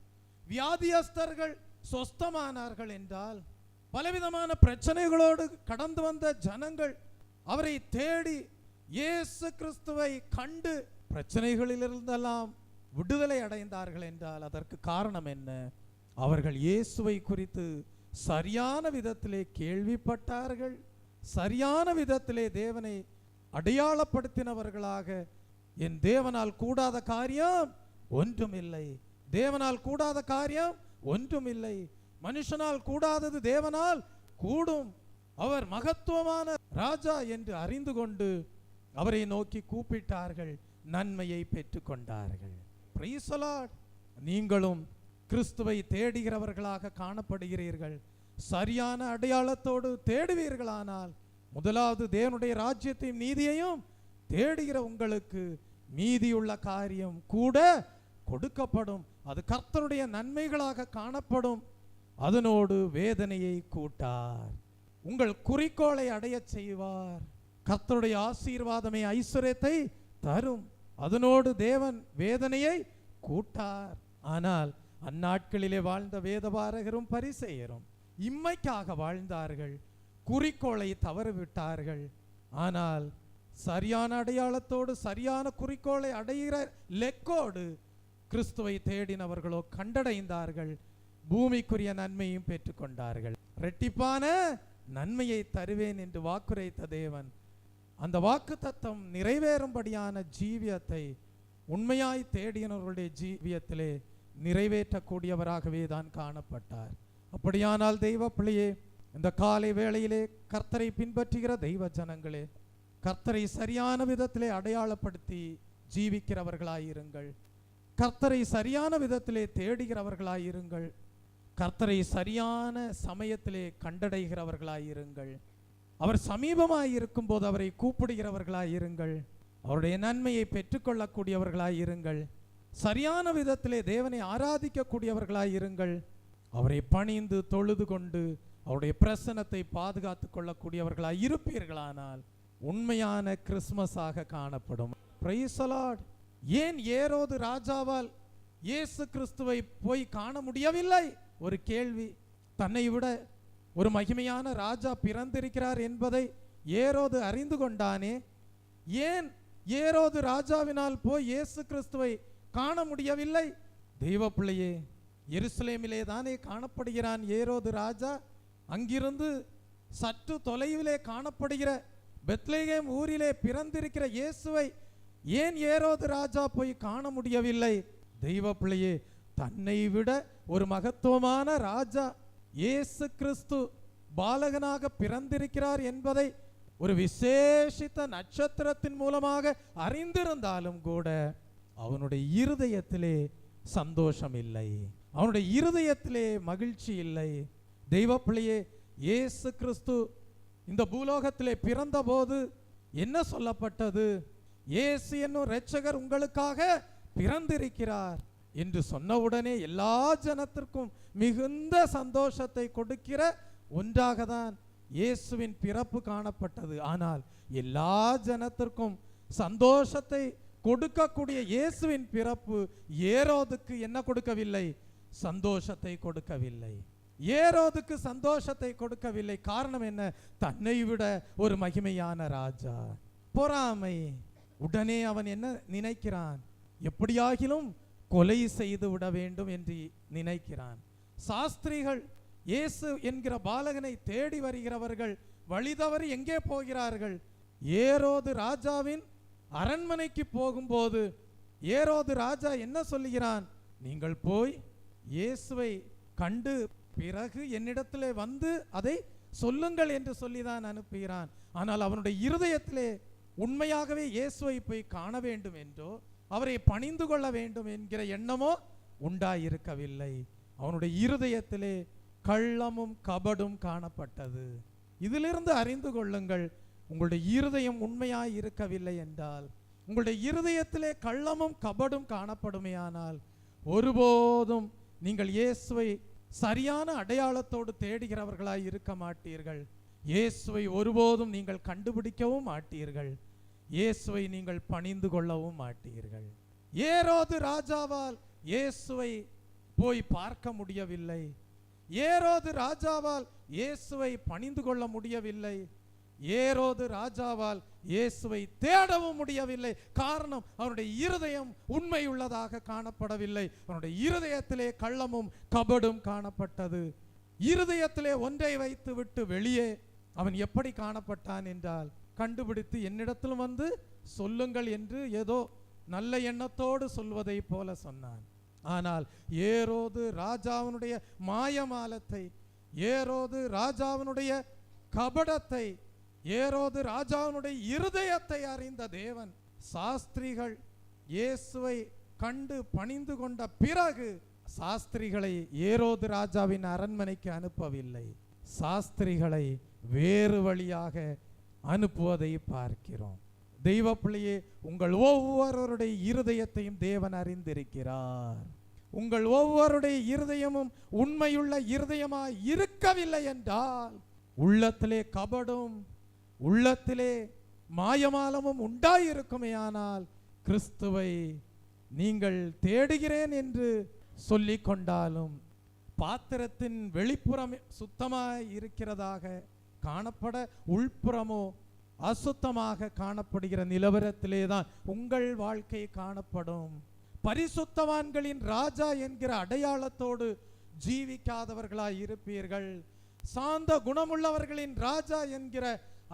Speaker 1: வியாதியஸ்தர்கள் சொஸ்தமானார்கள் என்றால், பலவிதமான பிரச்சனைகளோடு கடந்து வந்த ஜனங்கள் அவரை தேடி இயேசு கிறிஸ்துவை கண்டு பிரச்சனைகளிலிருந்தெல்லாம் விடுதலை அடைந்தார்கள் என்றால் அதற்கு காரணம் என்ன? அவர்கள் இயேசுவை குறித்து சரியான விதத்திலே கேள்விப்பட்டார்கள், சரியான விதத்திலே தேவனை அடையாளப்படுத்தினவர்களாக, என் தேவனால் கூடாத காரியம் ஒன்றுமில்லை, தேவனால் கூடாத காரியம் ஒன்றுமில்லை, மனுஷனால் கூடாதது தேவனால் கூடும், அவர் மகத்துவமான ராஜா என்று அறிந்து கொண்டு அவரை நோக்கி கூப்பிட்டார்கள், நன்மையை பெற்றுக்கொண்டார்கள். Price the Lord. நீங்களும் கிறிஸ்துவை தேடுகிறவர்களாக காணப்படுகிறீர்கள். சரியான அடையாளத்தோடு தேடுவீர்களானால் முதலாவது தேவனுடைய ராஜ்யத்தையும் நீதியையும் தேடுகிற உங்களுக்கு மீதியுள்ள காரியம் கூட கொடுக்கப்படும். அது கர்த்தருடைய நன்மைகளாக காணப்படும். அதனோடு வேதனையை கூட்டார், உங்கள் குறிக்கோளை அடைய செய்வார். கர்த்தருடைய ஆசீர்வாதமே ஐஸ்வர்யத்தை தரும். அதனோடு தேவன் வேதனையை கூட்டார். ஆனால் அந்நாட்களிலே வாழ்ந்த வேதபாரகரும் பரிசேயரும் இம்மைக்காக வாழ்ந்தார்கள், குறிக்கோளை தவறவிட்டார்கள். ஆனால் சரியான அடையாளத்தோடு சரியான குறிக்கோளை அடைகிற லெக்கோடு கிறிஸ்துவை தேடினவர்களோ கண்டடைந்தார்கள், பூமிக்குரிய நன்மையும் பெற்றுக்கொண்டார்கள். இரட்டிப்பான நன்மையை தருவேன் என்று வாக்குரைத்த தேவன் அந்த வாக்குத்தத்தம் நிறைவேறும்படியான ஜீவியத்தை உண்மையாய் தேடினவர்களுடைய ஜீவியத்திலே நிறைவேற்றக்கூடியவராகவே தான் காணப்பட்டார். அப்படியானால் தெய்வ பிள்ளையே, இந்த காலை வேளையிலே கர்த்தரை பின்பற்றுகிற தெய்வ ஜனங்களே, கர்த்தரை சரியான விதத்திலே அடையாளப்படுத்தி ஜீவிக்கிறவர்களாயிருங்கள். கர்த்தரை சரியான விதத்திலே தேடுகிறவர்களாயிருங்கள். கர்த்தரை சரியான சமயத்திலே கண்டடைகிறவர்களாயிருங்கள். அவர் சமீபமாயிருக்கும் போது அவரை கூப்பிடுகிறவர்களாயிருங்கள். அவருடைய நன்மையை பெற்றுக்கொள்ளக்கூடியவர்களாயிருங்கள். சரியான விதத்திலே தேவனை ஆராதிக்கக்கூடியவர்களாயிருங்கள். அவரை பணிந்து தொழுது கொண்டு அவருடைய பிரசன்னத்தை பாதுகாத்து கொள்ளக்கூடியவர்களாய் இருப்பீர்களானால் உண்மையான கிறிஸ்மஸாக காணப்படும். Price the Lord. ஏன் ஏரோது ராஜாவால் இயேசு கிறிஸ்துவை போய் காண முடியவில்லை? ஒரு கேள்வி. தன்னை விட ஒரு மகிமையான ராஜா பிறந்திருக்கிறார் என்பதை ஏரோது அறிந்து கொண்டானே, ஏன் ஏரோது ராஜாவினால் போய் இயேசு கிறிஸ்துவை காண முடியவில்லை? தெய்வ பிள்ளையே, எருசலேமிலே தானே காணப்படுகிறான் ஏரோது ராஜா. அங்கிருந்து சற்று தொலைவிலே காணப்படுகிற பெத்லகேம் ஊரிலே பிறந்திருக்கிற இயேசுவை ஏன் ஏரோது ராஜா போய் காண முடியவில்லை? தெய்வ பிள்ளையே, தன்னை விட ஒரு மகத்துவமான ராஜா இயேசு கிறிஸ்து பாலகனாக பிறந்திருக்கிறார் என்பதை ஒரு விசேஷித்த நட்சத்திரத்தின் மூலமாக அறிந்திருந்தாலும் கூட அவனுடைய இருதயத்திலே சந்தோஷம் இல்லை, அவனுடைய இருதயத்திலே மகிழ்ச்சி இல்லை. தெய்வ பிள்ளையே, இயேசு கிறிஸ்து இந்த பூலோகத்திலே பிறந்த போது என்ன சொல்லப்பட்டது? இயேசு என்னும் இரட்சகர் உங்களுக்காக பிறந்திருக்கிறார் என்று சொன்னவுடனே எல்லா ஜனத்திற்கும் மிகுந்த சந்தோஷத்தை கொடுக்கிற ஒன்றாக தான் இயேசுவின் பிறப்பு காணப்பட்டது. ஆனால் எல்லா ஜனத்திற்கும் சந்தோஷத்தை கொடுக்கக்கூடிய இயேசுவின் பிறப்பு ஏரோதுக்கு என்ன கொடுக்கவில்லை? சந்தோஷத்தை கொடுக்கவில்லை. ஏரோதுக்கு சந்தோஷத்தை கொடுக்கவில்லை. காரணம் என்ன? தன்னை விட ஒரு மகிமையான ராஜா. பொறாமை. உடனே அவன் என்ன நினைக்கிறான்? எப்படியாகிலும் கொலை செய்து விட வேண்டும் என்று நினைக்கிறான். சாஸ்திரிகள் இயேசு என்கிற பாலகனை தேடி வருகிறவர்கள் வழிதவறி எங்கே போகிறார்கள்? ஏரோது ராஜாவின் அரண்மனைக்கு போகும்போது ஏரோது ராஜா என்ன சொல்லுகிறான்? நீங்கள் போய் இயேசுவை கண்டு பிறகு என்னிடத்திலே வந்து அதை சொல்லுங்கள் என்று சொல்லிதான் அனுப்புகிறான். ஆனால் அவனுடைய இருதயத்திலே உண்மையாகவே இயேசுவை போய் காண வேண்டும் என்றோ அவரை பணிந்து கொள்ள வேண்டும் என்கிற எண்ணமோ உண்டாயிருக்கவில்லை. அவனுடைய இருதயத்திலே கள்ளமும் கபடும் காணப்பட்டது. இதிலிருந்து அறிந்து கொள்ளுங்கள், உங்களுடைய இருதயம் உண்மையாய் இருக்கவில்லை என்றால், உங்களுடைய இருதயத்திலே கள்ளமும் கபடும் காணப்படுமேயானால் ஒருபோதும் நீங்கள் இயேசுவை சரியான அடையாளத்தோடு தேடுகிறவர்களாய் இருக்க மாட்டீர்கள். இயேசுவை ஒருபோதும் நீங்கள் கண்டுபிடிக்கவும் மாட்டீர்கள். இயேசுவை நீங்கள் பணிந்து கொள்ளவும் மாட்டீர்கள். ஏரோது ராஜாவால் இயேசுவை போய் பார்க்க முடியவில்லை. ஏரோது ராஜாவால் இயேசுவை பணிந்து கொள்ள முடியவில்லை. ஏரோது ராஜாவால் இயேசுவை தேடவும் முடியவில்லை. காரணம், அவனுடைய இருதயம் உண்மையுள்ளதாக காணப்படவில்லை. அவனுடைய இருதயத்திலே கள்ளமும் கபடும் காணப்பட்டது. இருதயத்திலே ஒன்றை வைத்து விட்டு வெளியே அவன் எப்படி காணப்பட்டான் என்றால், கண்டுபிடித்து என்னிடத்திலும் வந்து சொல்லுங்கள் என்று ஏதோ நல்ல எண்ணத்தோடு சொல்வதை போல சொன்னான். ஆனால் ஏரோது ராஜாவினுடைய மாயமாலத்தை, ஏரோது ராஜாவினுடைய கபடத்தை, ஏரோது ராஜாவினுடைய இருதயத்தை அறிந்த தேவன் சாஸ்திரிகள் இயேசுவை கண்டு பணிந்து கொண்ட பிறகு சாஸ்திரிகளை ஏரோது ராஜாவின் அரண்மனைக்கு அனுப்பவில்லை. சாஸ்திரிகளை வேறு வழியாக அனுப்புவதை பார்க்கிறோம். தெய்வ பிள்ளையே, உங்கள் ஒவ்வொருவருடைய இருதயத்தையும் தேவன் அறிந்திருக்கிறார். உங்கள் ஒவ்வொருடைய இருதயமும் உண்மையுள்ள இருதயமாய் இருக்கவில்லை என்றால், உள்ளத்திலே கபடும் உள்ளத்திலே மாயமாலமும் உண்டாயிருக்குமேயானால் கிறிஸ்துவை நீங்கள் தேடுகிறேன் என்று சொல்லிக் கொண்டாலும் பாத்திரத்தின் வெளிப்புறம் சுத்தமாய் இருக்கிறதாக காணப்பட உள்புறமோ அசுத்தமாக காணப்படுகிற நிலவரத்திலே தான் உங்கள் வாழ்க்கை காணப்படும். பரிசுத்தவான்களின் ராஜா என்கிற அடையாளத்தோடு ஜீவிக்காதவர்களாய் இருப்பீர்கள். சாந்த குணமுள்ளவர்களின் ராஜா என்கிற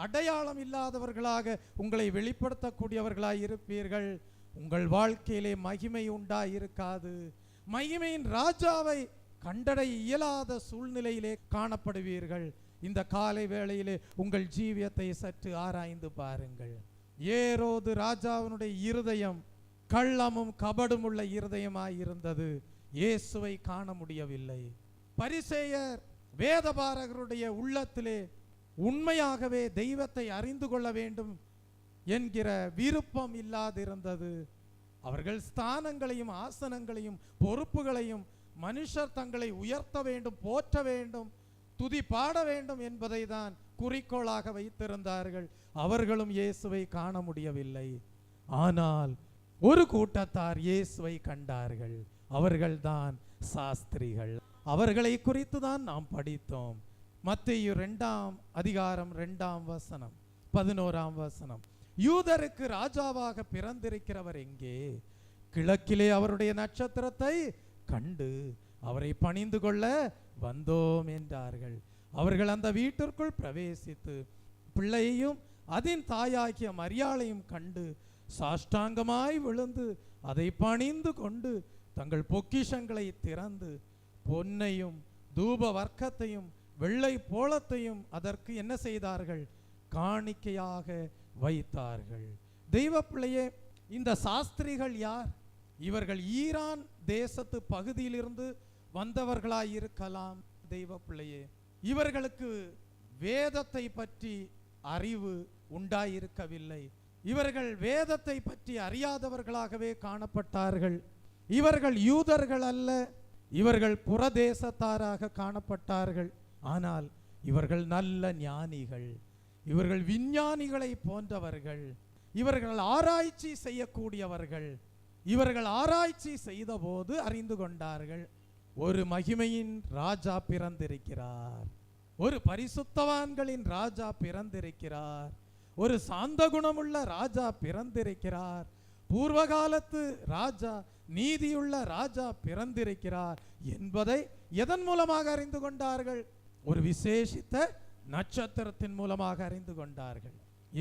Speaker 1: அடையாளம் இல்லாதவர்களாக உங்களை வெளிப்படுத்தக்கூடியவர்களாய் இருப்பீர்கள். உங்கள் வாழ்க்கையிலே மகிமை உண்டாயிருக்காது. மகிமையின் ராஜாவை கண்டடைய இயலாத சூழ்நிலையிலே காணப்படுவீர்கள். இந்த காலை வேளையிலே உங்கள் ஜீவியத்தை சற்று ஆராய்ந்து பாருங்கள். ஏரோது ராஜாவினுடைய இருதயம் கள்ளமும் கபடும் உள்ள இருதயமாயிருந்தது. இயேசுவை காண முடியவில்லை. பரிசேயர் வேதபாரகருடைய உள்ளத்திலே உண்மையாகவே தெய்வத்தை அறிந்து கொள்ள வேண்டும் என்கிற விருப்பம் இல்லாதிருந்தது. அவர்கள் ஸ்தானங்களையும் ஆசனங்களையும் பொறுப்புகளையும் மனுஷர் தங்களை உயர்த்த வேண்டும், போற்ற வேண்டும், துதி பாட வேண்டும் என்பதை தான் குறிக்கோளாக வைத்திருந்தார்கள். அவர்களும் இயேசுவை காண முடியவில்லை. ஆனால் ஒரு கூட்டத்தார் இயேசுவை கண்டார்கள். அவர்கள்தான் சாஸ்திரிகள். அவர்களை குறித்து தான் நாம் படித்தோம். மத்தேயு 2ஆம் அதிகாரம் 2ஆம் வசனம் 11ஆம் வசனம். யூதருக்கு ராஜாவாக பிறந்திருக்கிறவர் எங்கே? கிழக்கிலே அவருடைய நட்சத்திரத்தை கண்டு அவரை பணிந்து கொள்ள வந்தோம் என்றார்கள். அவர்கள் அந்த வீட்டிற்குள் பிரவேசித்து பிள்ளையையும் அதன் தாயாகிய மரியாளையும் கண்டு சாஷ்டாங்கமாய் விழுந்து அதை பணிந்து கொண்டு தங்கள் பொக்கிஷங்களை திறந்து பொன்னையும் தூப வர்க்கத்தையும் வெள்ளை போளத்தையும் அதற்கு என்ன செய்தார்கள்? காணிக்கையாக வைத்தார்கள். தெய்வ பிள்ளையே, இந்த சாஸ்திரிகள் யார்? இவர்கள் ஈரான் தேசத்து பகுதியிலிருந்து வந்தவர்களாய் இருக்கலாம். தெய்வ பிள்ளையே, இவர்களுக்கு வேதத்தை பற்றி அறிவு உண்டாயிருக்கவில்லை. இவர்கள் வேதத்தை பற்றி அறியாதவர்களாகவே காணப்பட்டார்கள். இவர்கள் யூதர்கள் அல்ல, இவர்கள் புறதேசத்தாராக காணப்பட்டார்கள். ஆனால் இவர்கள் நல்ல ஞானிகள், இவர்கள் விஞ்ஞானிகளை போன்றவர்கள், இவர்கள் ஆராய்ச்சி செய்யக்கூடியவர்கள். இவர்கள் ஆராய்ச்சி செய்த போது அறிந்து கொண்டார்கள், ஒரு மகிமையின் ராஜா பிறந்திருக்கிறார், ஒரு பரிசுத்தவான்களின் ராஜா பிறந்திருக்கிறார், ஒரு சாந்த குணமுள்ள ராஜா பிறந்திருக்கிறார், பூர்வகாலத்து ராஜா, நீதியுள்ள ராஜா பிறந்திருக்கிறார் என்பதை எதன் மூலமாக அறிந்து கொண்டார்கள்? ஒரு விசேஷித்த நட்சத்திரத்தின் மூலமாக அறிந்து கொண்டார்கள்.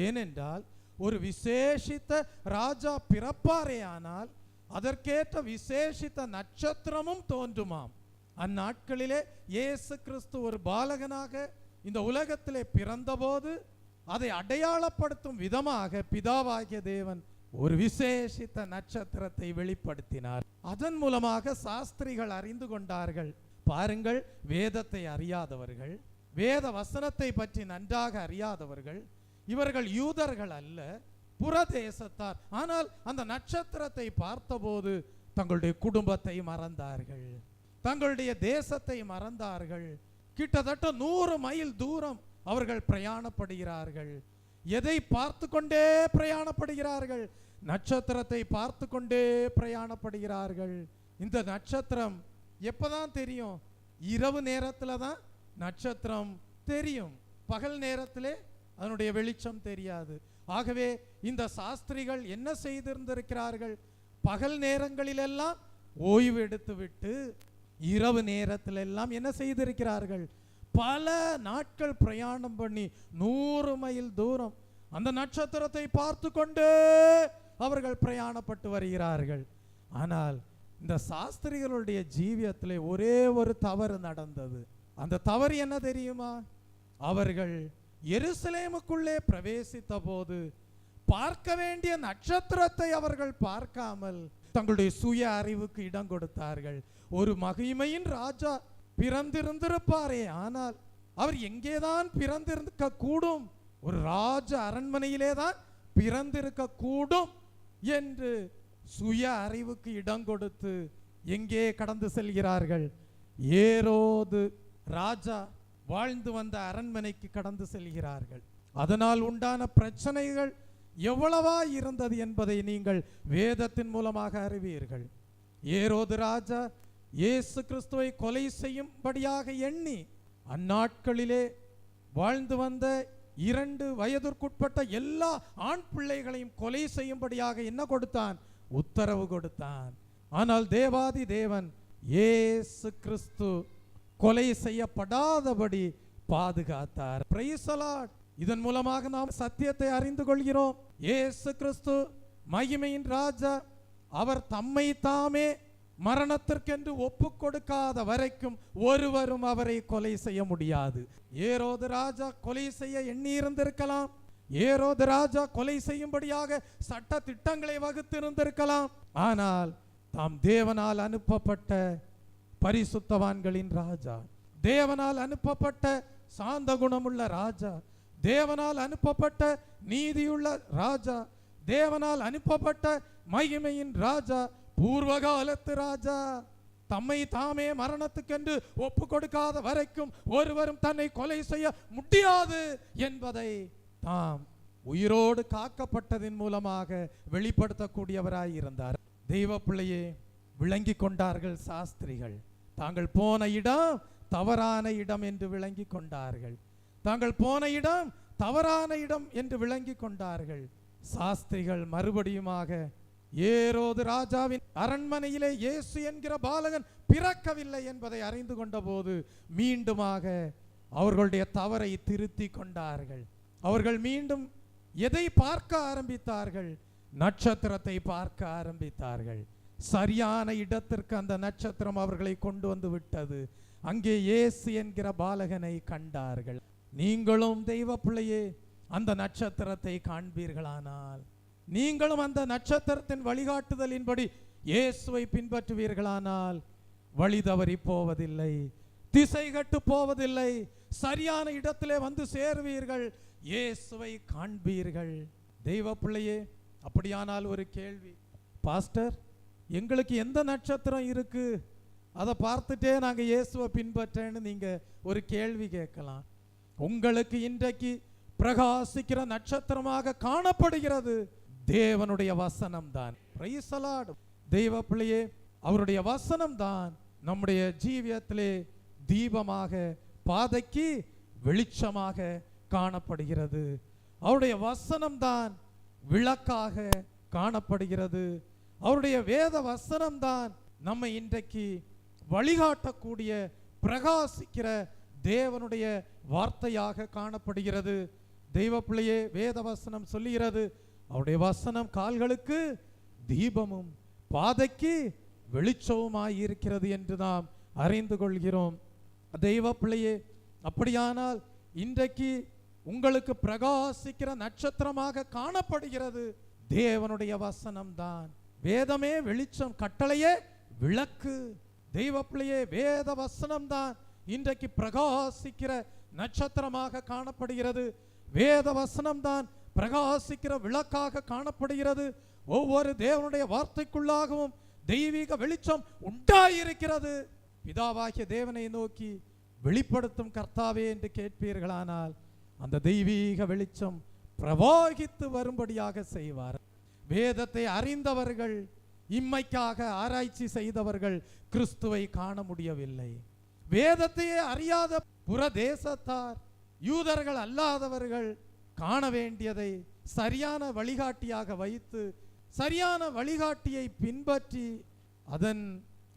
Speaker 1: ஏனென்றால் ஒரு விசேஷித்த ராஜா பிறப்பாரே ஆனால் அதற்கேற்ற விசேஷித்த நட்சத்திரமும் தோன்றுமாம். அந்நாட்களிலே இயேசு கிறிஸ்து ஒரு பாலகனாக இந்த உலகத்திலே பிறந்தபோது அதை அடையாளப்படுத்தும் விதமாக பிதாவாகிய தேவன் ஒரு விசேஷித்த நட்சத்திரத்தை வெளிப்படுத்தினார். அதன் மூலமாக சாஸ்திரிகள் அறிந்து கொண்டார்கள். பாருங்கள், வேதத்தை அறியாதவர்கள், வேத வசனத்தை பற்றி நன்றாக அறியாதவர்கள், இவர்கள் யூதர்கள் அல்ல, புறதேசத்தார். ஆனால் அந்த நட்சத்திரத்தை பார்த்தபோது தங்களுடைய குடும்பத்தை மறந்தார்கள், தங்களுடைய தேசத்தை மறந்தார்கள். கிட்டத்தட்ட 100 மைல் தூரம் அவர்கள் பிரயாணப்படுகிறார்கள். எதை பார்த்து கொண்டே பிரயாணப்படுகிறார்கள்? நட்சத்திரத்தை பார்த்து கொண்டே பிரயாணப்படுகிறார்கள். இந்த நட்சத்திரம் எப்பதான் தெரியும்? இரவு நேரத்தில் தான் நட்சத்திரம் தெரியும், பகல் நேரத்திலே அதனுடைய வெளிச்சம் தெரியாது. ஆகவே இந்த சாஸ்திரிகள் என்ன செய்திருந்திருக்கிறார்கள்? பகல் நேரங்களிலெல்லாம் ஓய்வு எடுத்துவிட்டு இரவு நேரத்தில் எல்லாம் என்ன செய்திருக்கிறார்கள்? பல நாட்கள் பிரயாணம் பண்ணி 100 மைல் தூரம் அந்த நட்சத்திரத்தை பார்த்து கொண்டே அவர்கள் பிரயாணப்பட்டு வருகிறார்கள். ஆனால் இந்த சாஸ்திரிகளுடைய ஜீவியத்திலே ஒரே ஒரு தவறு நடந்தது. அந்த தவறு என்ன தெரியுமா? அவர்கள் எருசலேமுக்குள்ளே பிரவேசித்த போது பார்க்க வேண்டிய நட்சத்திரத்தை அவர்கள் பார்க்காமல் தங்களுடைய சுய அறிவுக்கு இடம் கொடுத்தார்கள். ஒரு மகிமையின் ராஜா பிறந்திருந்திருப்பாரே, ஆனால் அவர் எங்கேதான் பிறந்திருக்க கூடும்? ஒரு ராஜ அரண்மனையிலே தான் பிறந்திருக்க கூடும் என்று சுய அறிவுக்கு இடம் கொடுத்து எங்கே கடந்து செல்கிறார்கள்? ஏரோது ராஜா வாழ்ந்து வந்த அரண்மனைக்கு கடந்து செல்கிறார்கள். அதனால் உண்டான பிரச்சனைகள் எவ்வளவா இருந்தது என்பதை நீங்கள் வேதத்தின் மூலமாக அறிவீர்கள். ஏரோது ராஜா இயேசு கிறிஸ்துவை கொலை செய்யும்படியாக எண்ணி அந்நாட்களிலே வாழ்ந்து வந்த 2 வயதிற்குட்பட்ட எல்லா ஆண் பிள்ளைகளையும் கொலை செய்யும்படியாக என்ன கொடுத்தான்? உத்தரவு கொடுத்தான். ஆனால் தேவாதி தேவன் இயேசு கிறிஸ்து கொலை செய்யப்படாதபடி பாதுகாத்தார். Praise the Lord. இதன் மூலமாக நாம் சத்தியத்தை அறிந்து கொள்கிறோம். இயேசு கிறிஸ்து மகிமையின் ராஜா. அவர் தம்மை தாமே மரணத்திற்கென்று ஒப்பு கொடுக்காத வரைக்கும் ஒருவரும் அவரை கொலை செய்ய முடியாது. ஏரோது ராஜா கொலை செய்ய எண்ணி இருந்திருக்கலாம். ஏரோது ராஜா கொலை செய்யும்படியாக சட்ட திட்டங்களை வகுத்திருந்திருக்கலாம். ஆனால் தாம் தேவனால் அனுப்பப்பட்ட பரிசுத்தவான்களின் ராஜா, தேவனால் அனுப்பப்பட்ட சாந்த குணமுள்ள ராஜா, தேவனால் அனுப்பப்பட்ட நீதியுள்ள ராஜா, தேவனால் அனுப்பப்பட்ட மகிமையின் ராஜா, பூர்வகாலத்து ராஜா, தம்மை தாமே மரணத்துக்கென்று ஒப்பு கொடுக்காத வரைக்கும் ஒருவரும் தன்னை கொலை செய்ய முடியாது என்பதை தாம் உயிரோடு காக்கப்பட்டதின் மூலமாக வெளிப்படுத்தக்கூடியவராய் இருந்தார். தெய்வ பிள்ளையே, விளங்கி கொண்டார்கள் சாஸ்திரிகள். தாங்கள் போன இடம் தவறான இடம் என்று விளங்கி கொண்டார்கள். தாங்கள் போன இடம் தவறான இடம் என்று விளங்கி கொண்டார்கள். சாஸ்திரிகள் மறுபடியுமாக ஏரோது ராஜாவின் அரண்மனையிலே இயேசு என்கிற பாலகன் பிறக்கவில்லை என்பதை அறிந்து கொண்ட போது மீண்டுமாக அவர்களுடைய தவறை திருத்தி கொண்டார்கள். அவர்கள் மீண்டும் எதை பார்க்க ஆரம்பித்தார்கள்? நட்சத்திரத்தை பார்க்க ஆரம்பித்தார்கள். சரியான இடத்திற்கு அந்த நட்சத்திரம் அவர்களை கொண்டு வந்து விட்டது. அங்கே இயேசு என்கிற பாலகனை கண்டார்கள். நீங்களும் தெய்வ பிள்ளையே அந்த நட்சத்திரத்தை காண்பீர்களானால், நீங்களும் அந்த நட்சத்திரத்தின் வழிகாட்டுதலின்படி இயேசுவை பின்பற்றுவீர்களானால் வழி தவறி போவதில்லை, திசை கட்டு போவதில்லை, சரியான இடத்திலே வந்து சேருவீர்கள், இயேசுவை காண்பீர்கள். தெய்வ பிள்ளையே, அப்படியானால் ஒரு கேள்வி, பாஸ்டர் எங்களுக்கு எந்த நட்சத்திரம் இருக்கு, அதை பார்த்துட்டே நாங்கள் இயேசுவை பின்பற்றேன்னு நீங்க ஒரு கேள்வி கேட்கலாம். உங்களுக்கு இன்றைக்கு பிரகாசிக்கிற நட்சத்திரமாக காணப்படுகிறது தேவனுடைய வசனம் தான். Price the Lord. தெய்வ பிள்ளையே, அவருடைய வசனம் தான் நம்முடைய ஜீவியத்திலே தீபமாக, பாதைக்கு வெளிச்சமாக காணப்படுகிறது. அவருடைய வசனம் தான் விளக்காக காணப்படுகிறது. அவருடைய வேத வசனம் தான் நம்மை இன்றைக்கு வழிகாட்டக்கூடிய பிரகாசிக்கிற தேவனுடைய வார்த்தையாக காணப்படுகிறது. தெய்வ பிள்ளையே, வேத வசனம் சொல்லுகிறது அவருடைய வசனம் கால்களுக்கு தீபமும் பாதைக்கு வெளிச்சவுமாய் இருக்கிறது என்று நாம் அறிந்து கொள்கிறோம். தெய்வ பிள்ளையே, அப்படியானால் இன்றைக்கு உங்களுக்கு பிரகாசிக்கிற நட்சத்திரமாக காணப்படுகிறது தேவனுடைய வசனம் தான். வேதமே வெளிச்சம், கட்டளையே விளக்கு. தெய்வ பிள்ளையே, வேத வசனம் தான் இன்றைக்கு பிரகாசிக்கிற நட்சத்திரமாக காணப்படுகிறது. வேத வசனம் தான் பிரகாசிக்கிற விளக்காக காணப்படுகிறது. ஒவ்வொரு தேவனுடைய வார்த்தைக்குள்ளாகவும் தெய்வீக வெளிச்சம் உண்டாயிருக்கிறது. பிதாவாகிய தேவனை நோக்கி வெளிப்படுத்தும் கர்த்தாவே என்று கேட்பீர்களானால் அந்த தெய்வீக வெளிச்சம் பிரவாகித்து வரும்படியாக செய்வார். வேதத்தை அறிந்தவர்கள், இம்மைக்காக ஆராய்ச்சி செய்தவர்கள் கிறிஸ்துவை காண முடியவில்லை. வேதத்தையே அறியாத புறதேசத்தார், யூதர்கள் அல்லாதவர்கள் காண வேண்டியதை சரியான வழிகாட்டியாக வைத்து, சரியான வழிகாட்டியை பின்பற்றி அதன்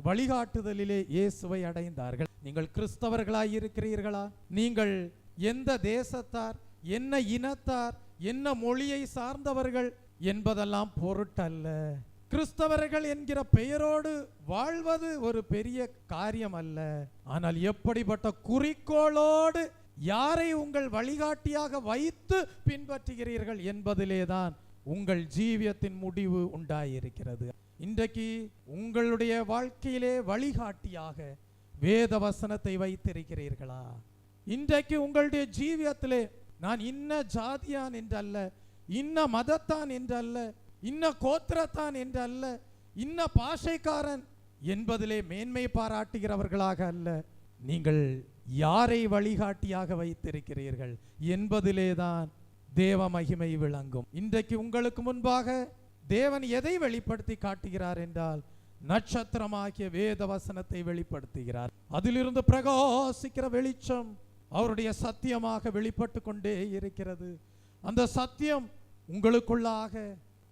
Speaker 1: வழிகாட்டுதலிலே இயேசுவை அடைந்தார்கள். நீங்கள் கிறிஸ்தவர்களாய் இருக்கிறீர்களா? நீங்கள் எந்த தேசத்தார், என்ன இனத்தார், என்ன மொழியை சார்ந்தவர்கள் என்பதெல்லாம் பொருட்டல்ல. கிறிஸ்தவர்கள் என்கிற பெயரோடு வாழ்வது ஒரு பெரிய காரியம் அல்ல. ஆனால் எப்படிப்பட்ட குறிக்கோளோடு யாரை உங்கள் வழிகாட்டியாக வைத்து பின்பற்றுகிறீர்கள் என்பதிலேதான் உங்கள் ஜீவியத்தின் முடிவு உண்டாயிருக்கிறது. இன்றைக்கு உங்களுடைய வாழ்க்கையிலே வழிகாட்டியாக வேத வசனத்தை வைத்திருக்கிறீர்களா? இன்றைக்கு உங்களுடைய ஜீவியத்திலே நான் இன்ன ஜாதியான் என்றல்ல, இன்ன மதத்தான் என்றல்ல, இன்ன கோத்திரத்தான் என்றல்ல, இன்ன பாஷைக்காரன் என்பதிலே மேன்மை பாராட்டுகிறவர்களாக அல்ல, நீங்கள் யாரை வழிகாட்டியாக வைத்திருக்கிறீர்கள் என்பதிலேதான் தேவ மகிமை விளங்கும். இன்றைக்கு உங்களுக்கு முன்பாக தேவன் எதை வெளிப்படுத்தி காட்டுகிறார் என்றால், நட்சத்திரமாகிய வேத வசனத்தை வெளிப்படுத்துகிறார். அதிலிருந்து பிரகாசிக்கிற வெளிச்சம் அவருடைய சத்தியமாக வெளிப்பட்டு கொண்டே இருக்கிறது. அந்த சத்தியம் உங்களுக்குள்ளாக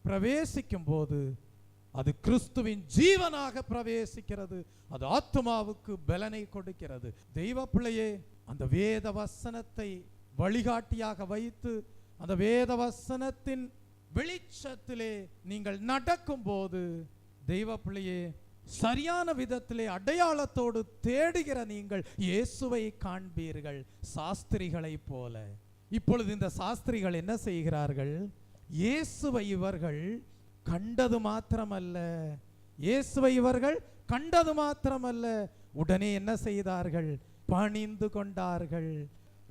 Speaker 1: பிரவேசிக்கும் போது அது கிறிஸ்துவின் ஜீவனாக பிரவேசிக்கிறது. அது ஆத்துமாவுக்கு பலனை கொடுக்கிறது. தெய்வ பிள்ளையே, அந்த வேத வசனத்தை வழிகாட்டியாக வைத்து அந்த வேத வசனத்தின் வெளிச்சத்திலே நீங்கள் நடக்கும் போது, தெய்வ பிள்ளையே, சரியான விதத்திலே அடையாளத்தோடு தேடுகிற நீங்கள் இயேசுவை காண்பீர்கள், சாஸ்திரிகளை போல. இப்பொழுது இந்த சாஸ்திரிகள் என்ன செய்கிறார்கள்? இயேசுவை இவர்கள் கண்டது மாத்திரமல்ல, இயேசுவை இவர்கள் கண்டது மாத்திரமல்ல, உடனே என்ன செய்தார்கள்? பணிந்து கொண்டார்கள்.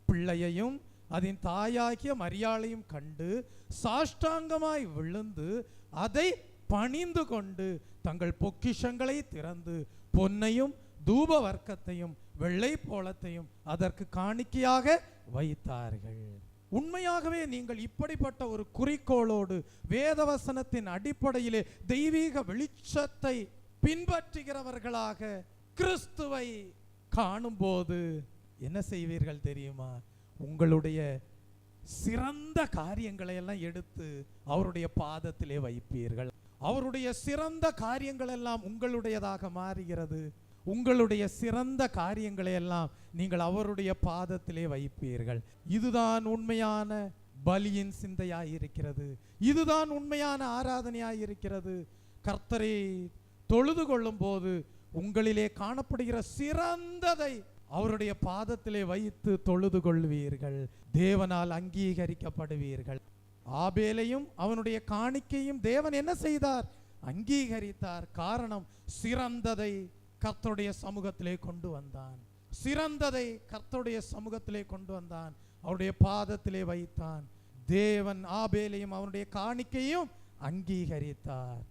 Speaker 1: பிள்ளையையும் அதன் தாயாகிய மரியாளையும் கண்டு சாஷ்டாங்கமாய் விழுந்து அதை பணிந்து கொண்டு தங்கள் பொக்கிஷங்களை திறந்து பொன்னையும் தூப வர்க்கத்தையும் வெள்ளை போளத்தையும் அதற்கு காணிக்கையாக வைத்தார்கள். உண்மையாகவே நீங்கள் இப்படிப்பட்ட ஒரு குறிக்கோளோடு வேதவசனத்தின் அடிப்படையிலே தெய்வீக வெளிச்சத்தை பின்பற்றுகிறவர்களாக கிறிஸ்துவை காணும்போது என்ன செய்வீர்கள் தெரியுமா? உங்களுடைய சிறந்த காரியங்களை எல்லாம் எடுத்து அவருடைய பாதத்திலே வைப்பீர்கள். அவருடைய சிறந்த காரியங்கள் எல்லாம் உங்களுடையதாக மாறுகிறது. உங்களுடைய சிறந்த காரியங்களை எல்லாம் நீங்கள் அவருடைய பாதத்திலே வைப்பீர்கள். இதுதான் உண்மையான பலியின் சிந்தையாயிருக்கிறது. இதுதான் உண்மையான ஆராதனையாயிருக்கிறது. கர்த்தரை தொழுது கொள்ளும் போது உங்களிலே காணப்படுகிற சிறந்ததை அவருடைய பாதத்திலே வைத்து தொழுது கொள்வீர்கள். தேவனால் அங்கீகரிக்கப்படுவீர்கள். ஆபேலையும் அவனுடைய காணிக்கையும் தேவன் என்ன செய்தார்? அங்கீகரித்தார். காரணம், சிறந்ததை கர்த்தருடைய சமூகத்திலே கொண்டு வந்தான். சிறந்ததை கர்த்தருடைய சமூகத்திலே கொண்டு வந்தான், அவருடைய பாதத்திலே வைத்தான். தேவன் ஆபேலையும் அவனுடைய காணிக்கையும் அங்கீகரித்தார்.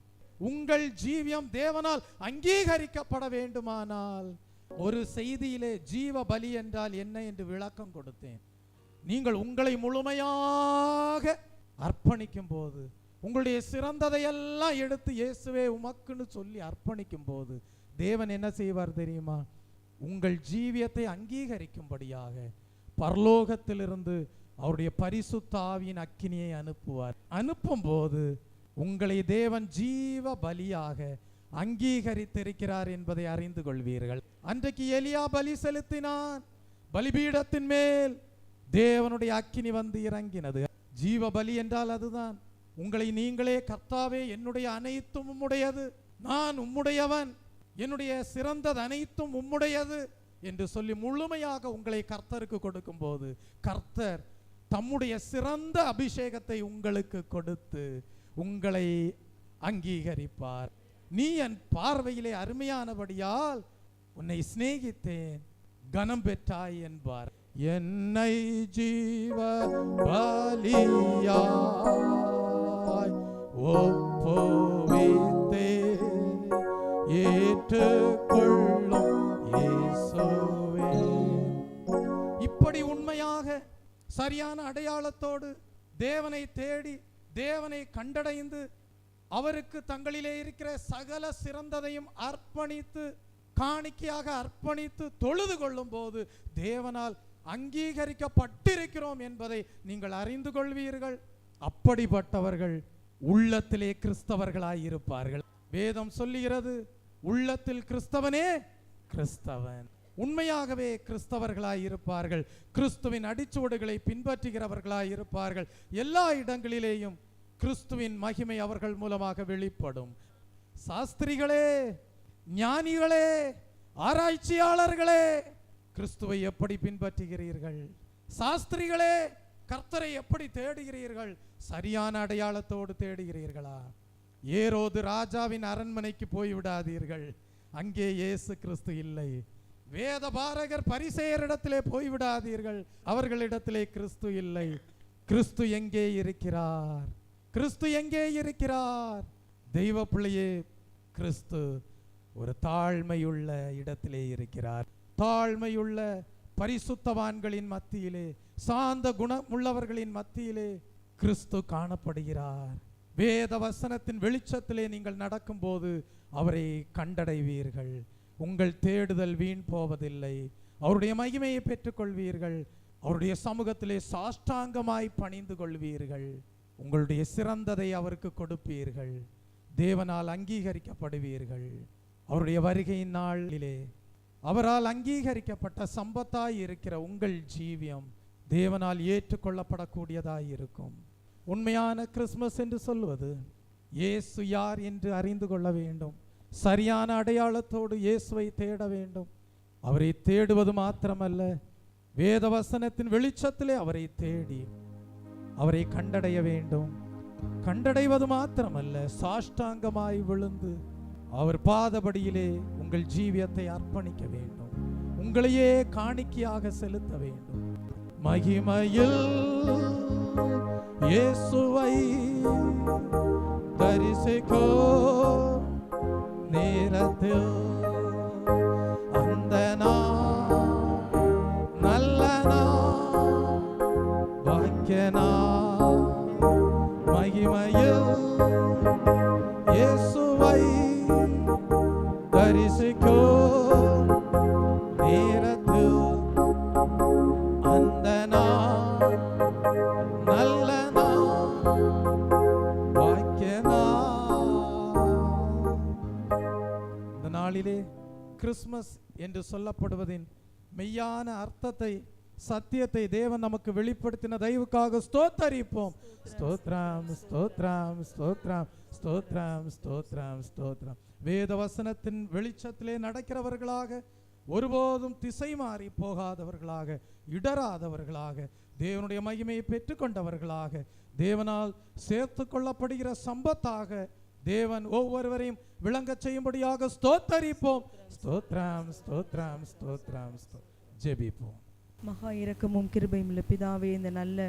Speaker 1: உங்கள் ஜீவியம் தேவனால் அங்கீகரிக்கப்பட வேண்டுமானால், ஒரு செய்தியிலே ஜீவ பலி என்றால் என்ன என்று விளக்கம் கொடுத்தேன். நீங்கள் உங்களை முழுமையாக அர்ப்பணிக்கும் போது, உங்களுடைய சிறந்ததையெல்லாம் எடுத்து இயேசுவே உமக்குன்னு சொல்லி அர்ப்பணிக்கும் போது தேவன் என்ன செய்வார் தெரியுமா? உங்கள் ஜீவியத்தை அங்கீகரிக்கும்படியாக பரலோகத்திலிருந்து அவருடைய பரிசுத்த ஆவியின் அக்கினியை அனுப்புவார். அனுப்பும் போது உங்களை தேவன் ஜீவ பலியாக அங்கீகரித்திருக்கிறார் என்பதை அறிந்து கொள்வீர்கள். அன்றைக்கு எலியா பலி செலுத்தினான். பலிபீடத்தின் மேல் தேவனுடைய அக்கினி வந்து இறங்கினது. ஜீவ பலி என்றால் அதுதான். உங்களை நீங்களே, கர்த்தாவே என்னுடைய அனைத்தும் உம்முடையது, நான் உம்முடையவன், என்னுடைய சிறந்தது அனைத்தும் உம்முடையது என்று சொல்லி முழுமையாக உங்களை கர்த்தருக்கு கொடுக்கும் போது கர்த்தர் தம்முடைய சிறந்த அபிஷேகத்தை உங்களுக்கு கொடுத்து உங்களை அங்கீகரிப்பார். நீ என் பார்வையிலே அருமையானபடியால் உன்னை சிநேகித்தேன், கனம் பெற்றாய் என்பார். என்னை ஜீவ பலியாய் ஒப்புவித்தே ஏற்றுக்கொள்ளும் இயேசுவே. இப்படி உண்மையாக சரியான அடையாளத்தோடு தேவனை தேடி தேவனை கண்டடைந்து அவருக்கு தங்களிலே இருக்கிற சகல சிறந்ததையும் அர்ப்பணித்து காணிக்கையாக அர்ப்பணித்து தொழுது கொள்ளும் போது தேவனால் அங்கீகரிக்கப்பட்டிருக்கிறோம் என்பதை நீங்கள் அறிந்து கொள்வீர்கள். அப்படிப்பட்டவர்கள் உள்ளத்திலே கிறிஸ்தவர்களாய் இருப்பார்கள். வேதம் சொல்லுகிறது, உள்ளத்தில் கிறிஸ்தவனே கிறிஸ்தவன். உண்மையாகவே கிறிஸ்தவர்களாய் இருப்பார்கள். கிறிஸ்துவின் அடிச்சுவடுகளை பின்பற்றுகிறவர்களாய் இருப்பார்கள். எல்லா இடங்களிலேயும் கிறிஸ்துவின் மகிமை அவர்கள் மூலமாக வெளிப்படும். சாஸ்திரிகளே, ஞானிகளே, ஆராய்ச்சியாளர்களே, கிறிஸ்துவை எப்படி பின்பற்றுகிறீர்கள்? சாஸ்திரிகளே, கர்த்தரை எப்படி தேடுகிறீர்கள்? சரியான அடையாளத்தோடு தேடுகிறீர்களா? ஏரோது ராஜாவின் அரண்மனைக்கு போய்விடாதீர்கள், அங்கே இயேசு கிறிஸ்து இல்லை. வேதபாரகர் பரிசேயரிடத்திலே போய்விடாதீர்கள், அவர்களிடத்திலே கிறிஸ்து இல்லை. கிறிஸ்து எங்கே இருக்கிறார்? கிறிஸ்து எங்கே இருக்கிறார்? தெய்வ பிள்ளையே, கிறிஸ்து ஒரு தாழ்மையுள்ள இடத்திலே இருக்கிறார். தாழ்மையுள்ள பரிசுத்தவான்களின் மத்தியிலே, சாந்த குணமுள்ளவர்களின் மத்தியிலே கிறிஸ்து காணப்படுகிறார். வேத வசனத்தின் வெளிச்சத்திலே நீங்கள் நடக்கும்போது அவரை கண்டடைவீர்கள். உங்கள் தேடுதல் வீண் போவதில்லை. அவருடைய மகிமையை பெற்றுக்கொள்வீர்கள். அவருடைய சமூகத்திலே சாஷ்டாங்கமாய் பணிந்து கொள்வீர்கள். உங்களுடைய சிறந்ததை அவருக்கு கொடுப்பீர்கள். தேவனால் அங்கீகரிக்கப்படுவீர்கள். அவருடைய வருகையின் நாளிலே அவரால் அங்கீகரிக்கப்பட்ட சம்பத்தாய் இருக்கிற உங்கள் ஜீவியம் தேவனால் ஏற்றுக்கொள்ளப்படக்கூடியதாய் இருக்கும். உண்மையான கிறிஸ்மஸ் என்று சொல்வது இயேசு யார் என்று அறிந்து கொள்ள வேண்டும். சரியான அடையாளத்தோடு இயேசுவை தேட வேண்டும். அவரை தேடுவது மாத்திரமல்ல, வேத வசனத்தின் வெளிச்சத்திலே அவரை தேடி அவரை கண்டடைய வேண்டும். கண்டடைவது மாத்திரமல்ல, சாஷ்டாங்கமாய் விழுந்து அவர் பாதபடியிலே உங்கள் ஜீவியத்தை அர்ப்பணிக்க வேண்டும். உங்களையே காணிக்கையாக செலுத்த வேண்டும். மகிமையில் இயேசுவை தரிசிக்கோ நேரத்தில் அந்த நல்ல பாக்கியனா மகிமையில் இயேசுவை தரிசிக்கோ நேரத்தில் அந்த நல்ல பாக்கியனா. இந்த நாளிலே கிறிஸ்மஸ் என்று சொல்லப்படுவதின் மெய்யான அர்த்தத்தை, சத்தியத்தை தேவன் நமக்கு வெளிப்படுத்தின தயவுக்காக ஸ்தோத்தரிப்போம். ஸ்தோத்ரம் ஸ்தோத்ரம் ஸ்தோத்ரம் ஸ்தோத்ரம் ஸ்தோத்ரம் ஸ்தோத்ரம். வேத வசனத்தின் வெளிச்சத்திலே நடக்கிறவர்களாக, ஒருபோதும் திசை மாறி போகாதவர்களாக, இடராதவர்களாக, தேவனுடைய மகிமையை பெற்றுக்கொண்டவர்களாக, தேவனால் சேர்த்து கொள்ளப்படுகிற சம்பத்தாக தேவன் ஒவ்வொருவரையும் விளங்க செய்யும்படியாக ஸ்தோத்தரிப்போம். ஸ்தோத்ரம் ஸ்தோத்ரம் ஸ்தோத்ரம். ஜெபிப்போம்.
Speaker 3: மகா இரக்கமும் கிருபையும் உள்ள பிதாவே, இந்த நல்ல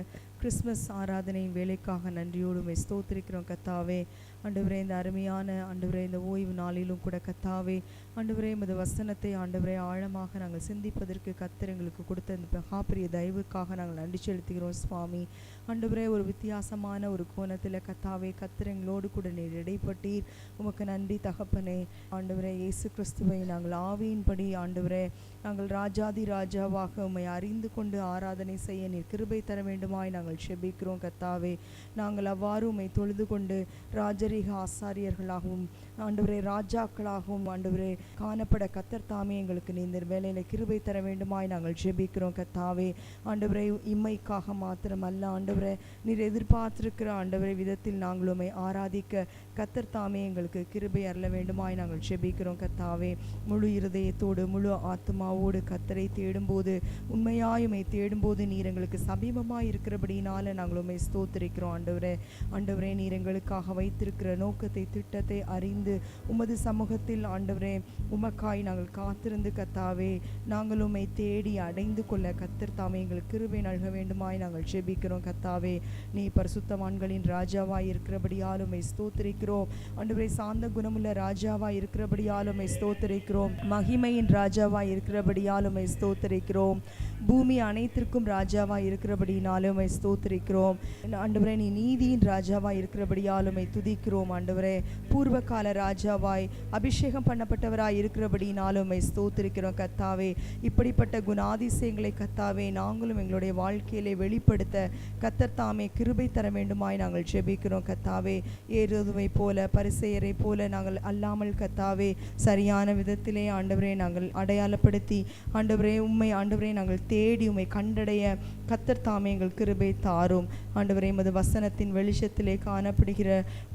Speaker 3: கிறிஸ்மஸ் ஆராதனை வேலைக்காக நன்றியோடு ஸ்தோத்திரிக்கிறோம் கத்தாவே. ஆண்டவரே, இந்த அருமையான ஆண்டவரே இந்த ஓய்வு நாளிலும் கூட கத்தாவே ஆண்டவரே இந்த வசனத்தை ஆண்டவரே ஆழமாக நாங்கள் சிந்திப்பதற்கு கர்த்தர் எங்களுக்கு கொடுத்த இந்த மகாபிரிய தயவுக்காக நாங்கள் நன்றி செலுத்துகிறோம் சுவாமி. ஆண்டவரே, ஒரு வித்தியாசமான ஒரு கோணத்தில் கத்தாவே கர்த்தர் எங்களோடு கூட நீர் இடைப்பட்டீர். உமக்கு நன்றி தகப்பனே. ஆண்டவரே இயேசு கிறிஸ்துவை நாங்கள் ஆவியின்படி ஆண்டவரே நாங்கள் ராஜாதி ராஜாவாக உம்மை அறிந்து கொண்டு ஆராதனை செய்ய நீர் கிருபை தர வேண்டுமாய் நாங்கள் செபிக்கிறோம் கத்தாவே. நாங்கள் அவ்வாறு உம்மை தொழுது கொண்டு ராஜரீக ஆசாரியர்களாகவும் ஆண்டவரே ராஜாக்களாகவும் ஆண்டவரே காணப்பட கர்த்தர் தாமே எங்களுக்கு நீர் வேலையில் கிருபை தர வேண்டுமாய் நாங்கள் ஜெபிக்கிறோம் கர்த்தாவே. ஆண்டவரே, இம்மைக்காக மாத்திரமல்ல ஆண்டவரே நீர் எதிர்பார்த்திருக்கிற ஆண்டவரே விதத்தில் நாங்கள் உம்மை ஆராதிக்க கர்த்தர் தாமே எங்களுக்கு கிருபை அருள வேண்டுமாய் நாங்கள் ஜெபிக்கிறோம் கர்த்தாவே. முழு இருதயத்தோடு முழு ஆத்மாவோடு கர்த்தரை தேடும்போது, உண்மையாய் உம்மை தேடும்போது நீர் எங்களுக்கு சமீபமாய் இருக்கிறபடினால நாங்கள் உம்மை ஸ்தோத்திரிக்கிறோம் ஆண்டவரே. ஆண்டவரே, நீர் எங்களுக்காக வைத்திருக்கிற நோக்கத்தை திட்டத்தை அறிந்து உமது சமூகத்தில் ஆண்டவரே உமக்காய் நாங்கள் காத்திருந்து கர்த்தாவே நாங்கள் உம்மை தேடி அடைந்து கொள்ள கர்த்தர் தாமே எங்களுக்கு கிருபை நல்க வேண்டுமாய் நாங்கள் ஜெபிக்கிறோம் கர்த்தாவே. நீ பரிசுத்தவான்களின் ராஜாவாய் இருக்கிறபடியால் உம்மை ஸ்தோத்திரிக்கிறோம் ஆண்டவரே. சாந்த குணமுள்ள ராஜாவாய் இருக்கிறபடியால் உம்மை ஸ்தோத்திரிக்கிறோம். மகிமையின் ராஜாவாய் இருக்கிறபடியால் உம்மை ஸ்தோத்திரிக்கிறோம். பூமி அனைத்திற்கும் ராஜாவாய் இருக்கிறபடினாலும் உம்மை ஸ்தோத்திரிக்கிறோம் ஆண்டவரே. நீ நீதியின் ராஜாவாய் இருக்கிறபடியால் உம்மை துதிக்கிறோம் ஆண்டவரே. பூர்வ கால ராஜாவாய் அபிஷேகம் பண்ணப்பட்டவராய் இருக்கிறபடினாலும் உம்மை ஸ்தோத்திரிக்கிறோம் கர்த்தாவே. இப்படிப்பட்ட குணாதிசயங்களை கர்த்தாவே நாங்களும் எங்களுடைய வாழ்க்கையிலே வெளிப்படுத்த கர்த்தர் தாமே கிருபை தர வேண்டுமாய் நாங்கள் ஜெபிக்கிறோம் கர்த்தாவே. ஏரோதுவை போல பரிசேயரை போல நாங்கள் அல்லாமல் கர்த்தாவே சரியான விதத்திலே ஆண்டவரே நாங்கள் அடையாளப்படுத்தி ஆண்டவரே உம்மை ஆண்டவரே நாங்கள் தேடி உம்மை கண்டடைய கர்த்தர் தாமே எங்கள் கிருபை தாரும் ஆண்டவரே. எமது வசனத்தின் வெளிச்சத்திலே காணப்படுகிற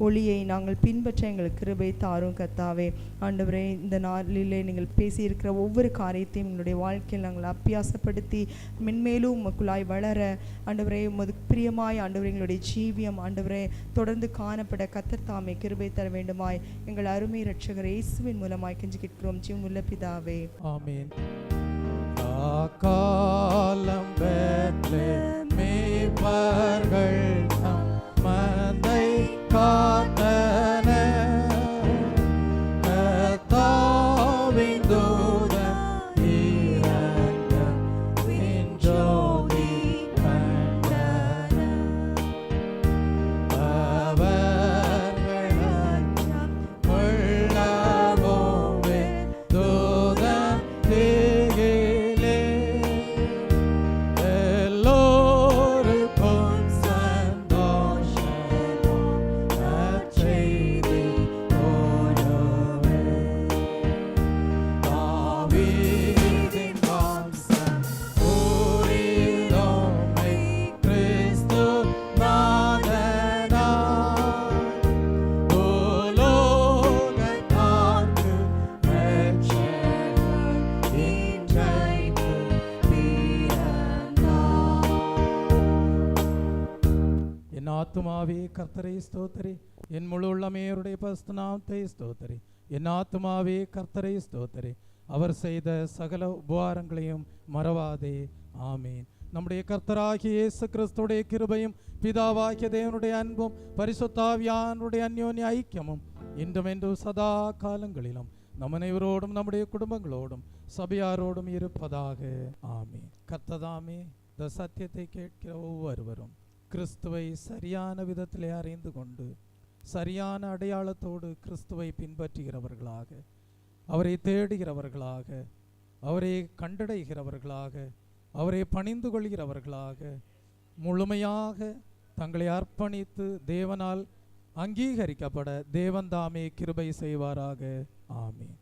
Speaker 3: ஒளியை நாங்கள் பின்பற்ற எங்கள் கிருபை தாரும் கர்த்தாவே. ஆண்டவரே, இந்த நாளிலே நீங்கள் பேசியிருக்கிற ஒவ்வொரு காரியத்தையும் எங்களுடைய வாழ்க்கையில் நாங்கள் அபியாசப்படுத்தி மென்மேலும் உமக்குள்ளாய் வளர ஆண்டவரே உமது பிரியமாய் ஆண்டவரே எங்களுடைய ஜீவியம் ஆண்டவரே தொடர்ந்து காணப்பட கர்த்தர் தாமே கிருபை தர வேண்டுமாய் எங்கள் அருமை இரட்சகர் இயேசுவின் மூலமாய் கெஞ்சி கேட்கிறோம் ஜீவனுள்ள பிதாவே, ஆமென்.
Speaker 1: காலம் மேய்ப்பர்கள் மந்தை காத்தன கர்த்தாவின் தூதன் இறங்க ஆத்துமாவே கர்த்தரை ஸ்தோத்திரி, என் முழு உள்ளமே அவருடைய பரிசுத்த நாமத்தை ஸ்தோத்திரி. என் ஆத்துமாவே கர்த்தரை ஸ்தோத்திரி, அவர் செய்த சகல உபகாரங்களையும் மறவாதே. ஆமீன். நம்முடைய கர்த்தராகிய இயேசு கிறிஸ்துடைய கிருபையும் பிதாவாகிய தேவனுடைய அன்பும் பரிசுத்தாவியானுடைய அந்யோன்ய ஐக்கியமும் இன்றும் என்றும் சதா காலங்களிலும் நம் அனைவரோடும் நம்முடைய குடும்பங்களோடும் சபையாரோடும் இருப்பதாக. ஆமீன். கர்த்ததாமே இந்த சத்தியத்தை கேட்கிற ஒவ்வொருவரும் கிறிஸ்துவை சரியான விதத்திலே அறிந்து கொண்டு சரியான அடையாளத்தோடு கிறிஸ்துவை பின்பற்றுகிறவர்களாக, அவரை தேடுகிறவர்களாக, அவரை கண்டடைகிறவர்களாக, அவரை பணிந்து கொள்கிறவர்களாக, முழுமையாக தங்களை அர்ப்பணித்து தேவனால் அங்கீகரிக்கப்பட தேவன் தாமே கிருபை செய்வாராக. ஆமீன்.